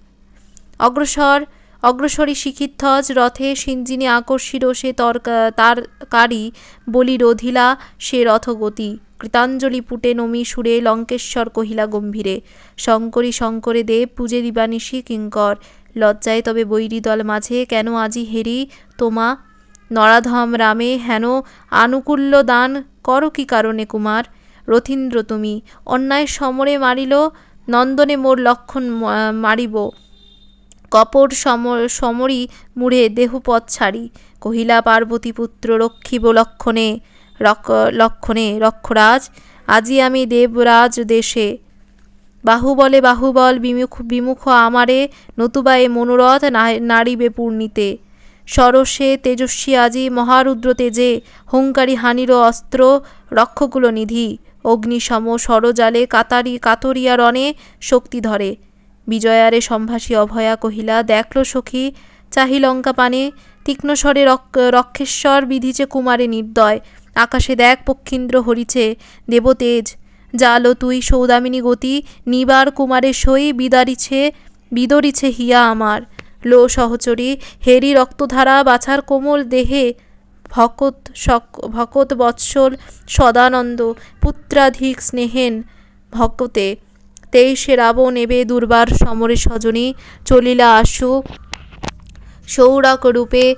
Speaker 1: অগ্রসরী শিখিধ্বজ রথে সিঞ্জিনী আকর্ষির সে তার কারি বলি রোধিলা সে রথগতি কৃতাঞ্জলি পুটে নমি সুরে লঙ্কেশ্বর কহিলা গম্ভীরে শঙ্করে দেব পূজে দিবানিশি কিঙ্কর লজ্জায় তবে বৈরী দল মাঝে কেন আজি হেরি তোমা নরাধম রামে হেন আনুকূল্য দান করো কি কারণে কুমার রথীন্দ্র তুমি অন্যায় সমরে মারিল নন্দনে মোর লক্ষণ মারিব কপট সমরি মুড়ে দেহপথ ছাড়ি কহিলা পার্বতী পুত্র রক্ষিব লক্ষণে রক্ষরাজ আজি আমি দেবরাজ দেশে বাহুবল বিমুখ আমারে নতুবা এ মনোরথ নাড়িবে পূর্ণিতে সরসে তেজস্বী আজি মহারুদ্র তেজে হুঙ্কারি হানির অস্ত্র রক্ষকুল নিধি অগ্নিসম সরজালে কাতরিয়া রণে শক্তি ধরে বিজয়ারে সম্ভাষী অভয়া কহিলা দেখল সখী চাহি লঙ্কা পানে তীক্ষ্ণস্বরে রক্ষেশ্বর বিধিছে কুমারে নির্দয় আকাশে দেখ পক্ষীন্দ্র হরিছে দেবতেজ জালো তুই সৌদামিনী গতি নিবার কুমারের সই বিদরিছে হিয়া আমার লো সহচরী হেরি রক্তধারা বাছার কোমল দেহে ভকত বৎসল সদানন্দ পুত্রাধিক স্নেহেন ভক্তে 23 রাবণ এবে দুর্বার সমরে সজনী চলিলা আশু সৌরাক রূপে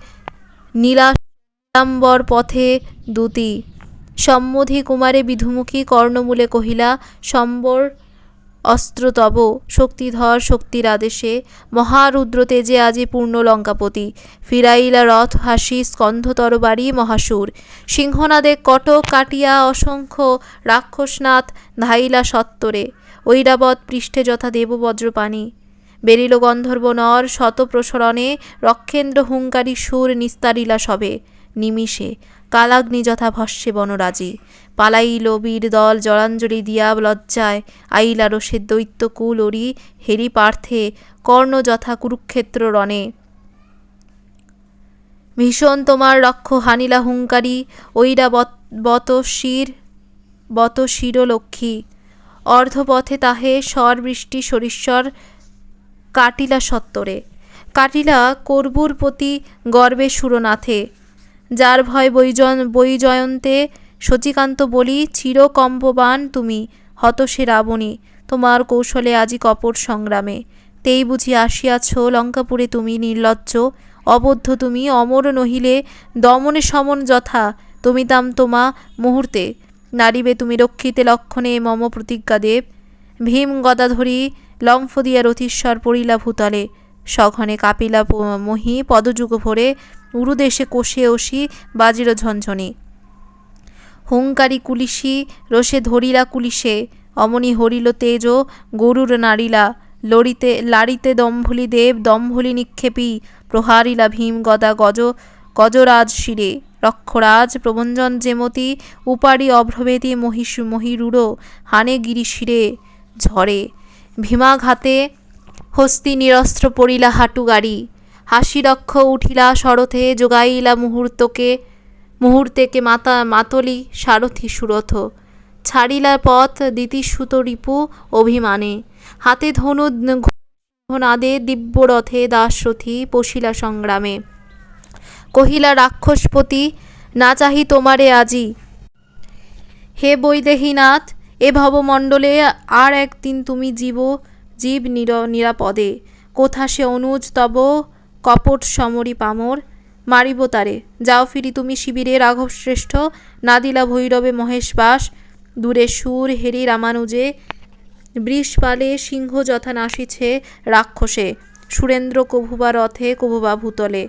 Speaker 1: নীলাম্বর পথে দূতি সম্মধি কুমারে বিধুমুখী কর্ণমূলে কহিলা সম্বর অস্ত্র তব শক্তিধর শক্তির আদেশে মহারুদ্র তেজে আজি পূর্ণ লঙ্কাপতি ফিরাইলা রথ হাসি স্কন্ধতর বাড়ি মহাসুর সিংহনাদে কটক কাটিয়া অসংখ্য রাক্ষসনাথ ধাইলা সত্তরে ঐরাবত পৃষ্ঠে যথা দেববজ্রপাণি বেরিল গন্ধর্ব নর শতপ্রসরণে রক্ষেন্দ্র হুঙ্কারী সুর নিস্তারিলা সবে নিমিষে কালাগ্নি যথা ভস্যে বনরাজি পালাইল বীর দল জলাঞ্জলি দিয়া লজ্জায় আইলা রোষের দৈত্যকুল ওরি হেরি পার্থে কর্ণ যথা কুরুক্ষেত্র রণে ভীষণ তোমার রক্ষ হানিলা হুঙ্কারী বত শিরলক্ষ্মী অর্ধপথে তাহে স্বর বৃষ্টি সরিশ্বর কাটিলা সত্তরে কাটিলা করবুর প্রতি গর্বে সুরনাথে যার ভয় বৈজয়ন্তে শচীকান্ত বলি চিরকম্পবান তুমি হত সে রাবণী তোমার কৌশলে আজি কপট সংগ্রামে তেই বুঝি আসিয়াছ লঙ্কাপুরে তুমি নির্লজ্জ অবদ্ধ তুমি অমর নহিলে দমনে সমন যথা তুমি তাম তোমা মুহূর্তে নারিবে তুমি রক্ষিতে লক্ষণে মম প্রতিজ্ঞা দেব ভীম গদাধরী লম্ফ দিয়া রথীশ্বর পড়িলা ভূতলে সঘনে কাপিলা মহি পদযুগ ভরে উরুদেশে কোষে অসি বাজির ঝনঝনি হুঙ্কারী কুলিশি রোষে ধরিলা কুলিশে অমনি হরিল তেজ গরুর নাড়িলা লাড়িতে দম্ভুলি দেব দম্ভুলি নিক্ষেপী প্রহারিলা ভীম গদা গজরাজ শিরে রক্ষরাজ প্রবঞ্জন যেমতি উপারি অভ্রভেদী মহিরূঢ় হানে গিরি শিরে ঝরে ভীমাঘাতে হস্তি নিরস্ত্র পড়িলা হাটু গাড়ি হাসিরক্ষ উঠিলা শরথে যোগাইলা মুহূর্তেকে মাতলি সারথি সুরথ ছাড়িলা পথ দিতিসুত রিপু অভিমানে, হাতে ধনু নাদে দিব্য রথে দাসরথী পশিলা সংগ্রামে। কহিলা রাক্ষসপতি, না চাহি তোমারে আজি, হে বৈদেহীনাথ, এ ভবমণ্ডলে আর একদিন তুমি জীব নিরাপদে। কোথা সে অনুজ তব কপট সমরি পামর, মারিব তারে। যাও ফিরি তুমি শিবিরে রাঘব শ্রেষ্ঠ, নাদিলা ভৈরবে মহেশবাস। দূরে সুর হেরি রামানুজে, বৃষপালে সিংহ যথা নাসিছে রাক্ষসে। সুরেন্দ্র কভুবা রথে কভুবা ভূতলে,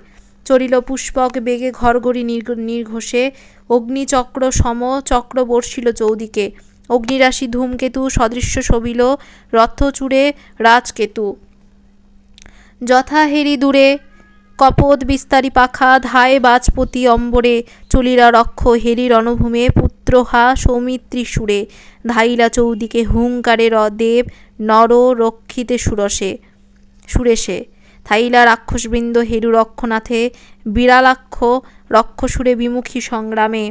Speaker 1: চরিল পুষ্পক বেগে ঘরঘরি নির্ঘোষে। অগ্নিচক্র সম চক্র বর্ষিল চৌদিকে, অগ্নিরাশি ধূমকেতু সদৃশ্য শোভিল রথচূড়ে রাজকেতু। যথা হেরি দূরে কপোত বিস্তারি পাখা, ধায় বাজপতি অম্বরে। চলিলা রক্ষ হেরি রণভূমে, পুত্রহা সৌমিত্রী সুরে। ধাইলা চৌদিকে হুঙ্কারে দেব নর রক্ষিতে সুরেশে। থাইলা রাক্ষসবৃন্দ হেরু রক্ষনাথে, বিড়ালাক্ষ রক্ষসুরে বিমুখী সংগ্রামে।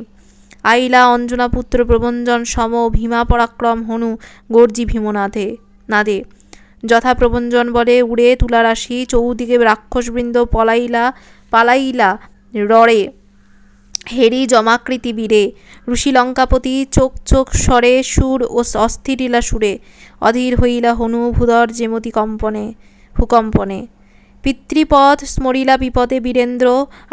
Speaker 1: আইলা অঞ্জনাপুত্র প্রবঞ্জন সম, ভীমা পরাক্রম হনু গর্জি ভীমনাথে নাদে। যথা প্রবঞ্জন বলে উড়ে তুলারাশি, চৌদিকে রাক্ষসবৃন্দ পালাইলা রড়ে। হেরি জমাকৃতি বীরে, ঋষিলঙ্কাপতি চোখ চোখ স্বরে সুর ও অস্থিরিলা সুরে। অধীর হইলা হনু ভূধর যেমতি ভূকম্পনে। পিতৃপদ স্মরিলা বিপদে বীরেন্দ্র,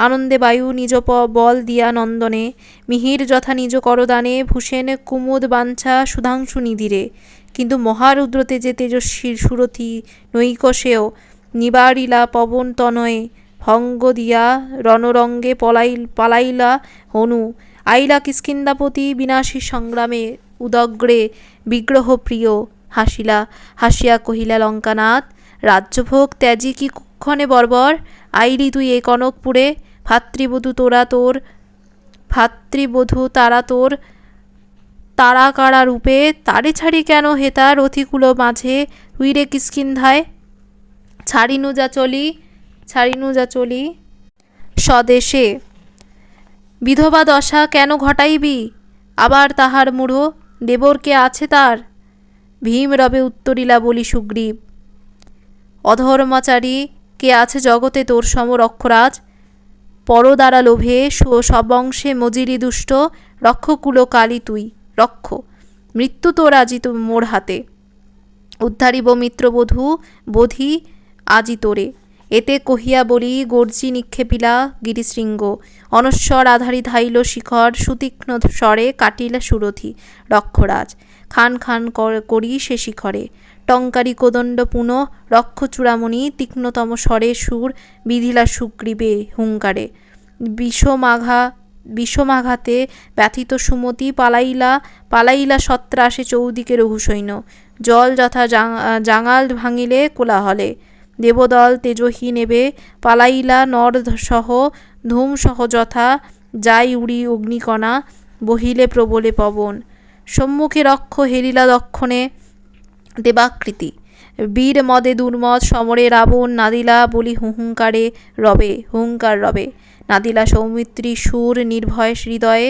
Speaker 1: আনন্দে বায়ু নিজ বল দিয়া নন্দনে। মিহির যথা নিজ করদানে, ভূষেন কুমুদ বাঞ্ছা সুধাংশু নিধিরে। কিন্তু মহারুদ্রতে যে তেজস্বীর সুরথি নৈকশেও, নিবারিলা পবন তনয়ে। ভঙ্গ দিয়া রণরঙ্গে পালাইলা হনু, আইলা কিষ্কিন্ধাপতি বিনাশী সংগ্রামে। উদগ্রে বিগ্রহ প্রিয়, হাসিয়া কহিলা লঙ্কানাথ, রাজ্যভোগ ত্যাজি কি কুক্ষণে বর্বর। আইলি তুই এ কনকপুরে, ভাতৃবধূ তারা তোর তারাকারা রূপে। তারে ছাড়ি কেন হেতা রথিকুলো মাঝে, তুই রে কিষ্কিন্ধায়। ছাড়িনু যা চলি স্বদেশে। বিধবা দশা কেন ঘটাইবি, আবার তাহার মূঢ় দেবর কে আছে তার। ভীম রবে উত্তরিলা বলি সুগ্রীব, অধর্মাচারী কে আছে জগতে তোর সম রক্ষরাজ। পরদ্বারা লোভে সবংশে মজিরি দুষ্ট, রক্ষকুল কালী তুই রক্ষ। মৃত্যু তোর আজি মোর হাতে, উদ্ধারিব মিত্রবধূ আজি তোরে। এতে কহিয়া বলি গর্জি নিক্ষেপিলা গিরিশৃঙ্গ, অনশ্বর আধারি ধাইল শিখর। সুতীক্ষ্ণ স্বরে কাটিলা সুরথি রক্ষরাজ, খান খান করি সে শিখরে। টঙ্কারি কোদণ্ড পুনঃ রক্ষচূড়ামণি, তীক্ষ্ণতম স্বরে সুর বিধিলা সুগ্রীবে হুঙ্কারে। বিষমাঘাতে ব্যথিত সুমতি, পালাইলা সত্রাসে চৌদিকে রঘুসৈন্য। জল যথা জাঙাল ভাঙিলে কোলাহলে, দেবদল তেজহী নেবে পালাইলা। নর সহ ধূম সহ যথা যাই উড়ি অগ্নিকণা, বহিলে প্রবলে পবন। সম্মুখে রক্ষ হেরিলা দক্ষণে দেবাকৃতি, বীর মদে দুর্মদ সমরে রাবণ। নাদিলা বলি হুঙ্কার রবে, নাদিলা সৌমিত্রী সুর নির্ভয় হৃদয়ে।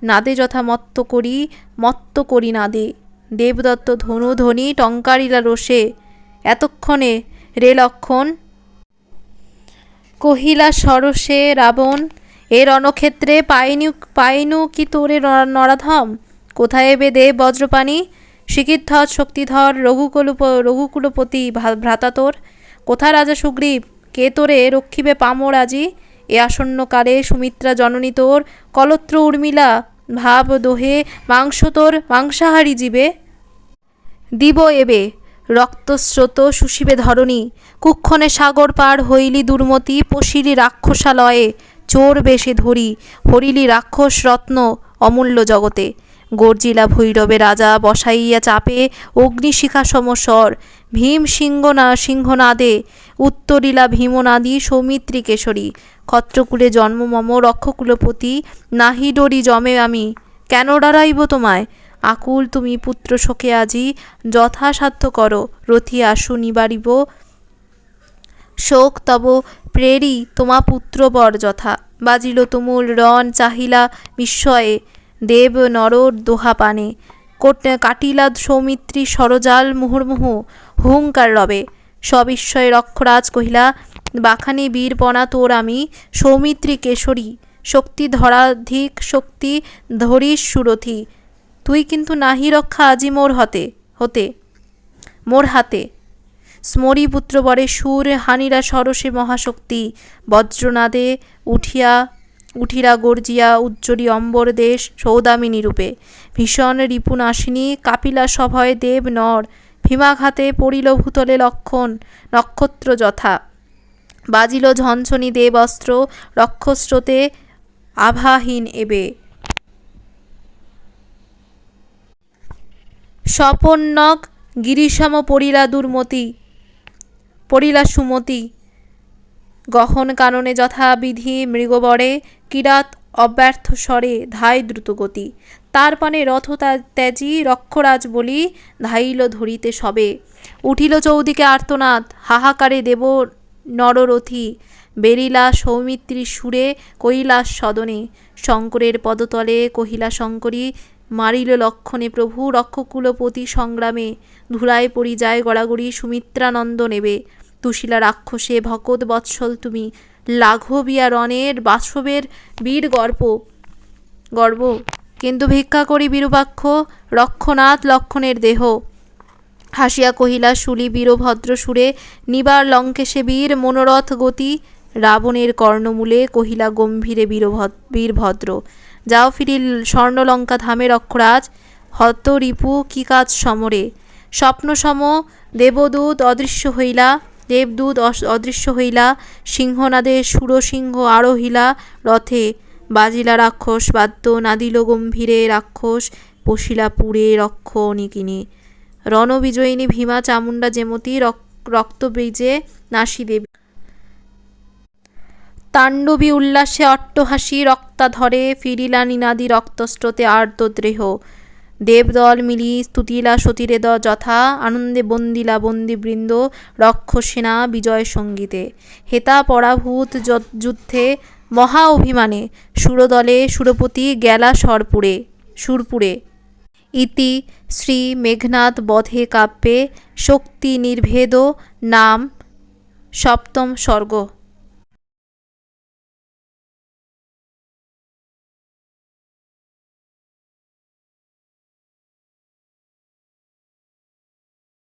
Speaker 1: নাদে যথা মত্ত করি নাদে, দেবদত্ত ধনুধ্বনি টঙ্কারিলা রোষে। এতক্ষণে রে লক্ষণ, কহিলা সরসে রাবণ, এ রণক্ষেত্রে পাইনু কি তোরে নরাধম। কোথায় এবে দেব বজ্রপাণি, শিখিধ্বজ শক্তিধর রঘুকুলপতি ভ্রাতা তোর। কোথা রাজা সুগ্রীব, কে তোরে রক্ষিবে পামর আজি। এ আসন্ন কালে সুমিত্রা জননী তোর, কলত্র উর্মিলা ভাব দোহে। মাংস তোর মাংসাহারী জীবে, দিব এবে রক্তস্রোত শুষিবে ধরণী। কুক্ষণে সাগর পার হইলি দুর্মতি, পশিলি রাক্ষসালয়ে চোর বেশে ধরি। হরিলি রাক্ষস রত্ন অমূল্য জগতে, গর্জিলা ভৈরবে রাজা বসাইয়া চাপে। অগ্নিশিখা সমস্বর ভীম সিংহনাদে, উত্তরিলা ভীমনাদি সৌমিত্রী কেশরী। ক্ষত্রকুলে জন্ম মম রক্ষকুলপতি, নাহি ডরি জমে আমি, কেন ডরাইব তোমায়। আকুল তুমি পুত্র শোকে আজি, যথাসাধ্য করো রথি আশু নিবারিব। শোক তব প্রেরি তোমা পুত্রবর যথা, বাজিল তুমুল রণ চাহিলা বিস্ময়ে। দেব নর দোহা পানে, কাটিলা সৌমিত্রী সরজাল মুহুর্মুহু হুঙ্কার রবে। সবিস্ময়ে রক্ষরাজ কহিলা, বাখানি বীরপনা তোর আমি সৌমিত্রী কেশরী, শক্তি ধরাধিক শক্তি ধরিস সুরথি। তুই কিন্তু নাহি রক্ষা আজি মোর হাতে। স্মরি পুত্র বরে সুর হানিরা সরসে মহাশক্তি। বজ্রনাদে উঠিরা গর্জিয়া উজ্জ্বলী অম্বর দেশ সৌদামিনী রূপে। ভীষণ রিপুনাশিনী কাপিলা সভয়ে দেব নর। ভীমাঘাতে পড়িল ভূতলে নক্ষত্র যথা। বাজিল ঝনঝনি দেব অস্ত্র রক্ষস্রোতে আভাহীন এবে। স্বপন্নক গিরিসম পড়িলা সুমতি। গহন কাননে যথাবিধি মৃগবরে কিরাত অব্যর্থ স্বরে ধায় দ্রুতগতি। তার পানে রথ ত্যাজি রক্ষরাজ বলি ধাইল ধরিতে সবে। উঠিল চৌদিকে আর্তনাদ হাহাকারে দেব নররথী। বেরিলা সৌমিত্রী সুরে কৈলাস সদনে। শঙ্করের পদতলে কহিলা শঙ্করী, মারিল লক্ষণে প্রভু রক্ষকুলপতি সংগ্রামে। ধুলায় পড়ি যায় গড়াগড়ি সুমিত্রানন্দ নেবে। তুশিলা রাক্ষসে ভকত বৎসল তুমি, লাঘবিয়া রণের বাসবের বীর গর্ব। কিন্তু ভিক্ষা করি বিরূপাক্ষ রক্ষনাথ লক্ষণের দেহ। হাসিয়া কহিলা শুলি বীরভদ্র সুরে, নিবার লঙ্কেশে বীর মনোরথ গতি। রাবণের কর্ণমূলে কহিলা গম্ভীরে বীরভদ্র, যাও ফিরিল স্বর্ণলঙ্কা ধামে রক্ষরাজ। হত রিপু কি কাজ সমরে। স্বপ্নসম দেবদূত অদৃশ্য হইলা। সিংহনাদে সুরসিংহ আরোহিলা রথে। বাজিলা রাক্ষস বাদ্য নাদিল গম্ভীরে। রাক্ষস পশিলা পুরে রক্ষণিকিনী। রণবিজয়িনী ভীমা চামুণ্ডা যেমতি রক্তবীজে নাসী দেবী। তাণ্ডবী উল্লাসে অট্টহাসি রক্তাধরে। ফিরিলা নিনাদি রক্তস্রোতে আর্দ্রদেহ। দেবদল মিলি স্তুতিলা সতীরেদ যথা। আনন্দে বন্দিলা বন্দিবৃন্দ রক্ষসেনা বিজয় সঙ্গীতে। হেতা পরাভূত যুদ্ধে মহা অভিমানে। সুরদলে সুরপতি গেলা সুরপুরে। ইতি শ্রী মেঘনাদ বধে কাব্যে শক্তি নির্ভেদ নাম সপ্তম সর্গ।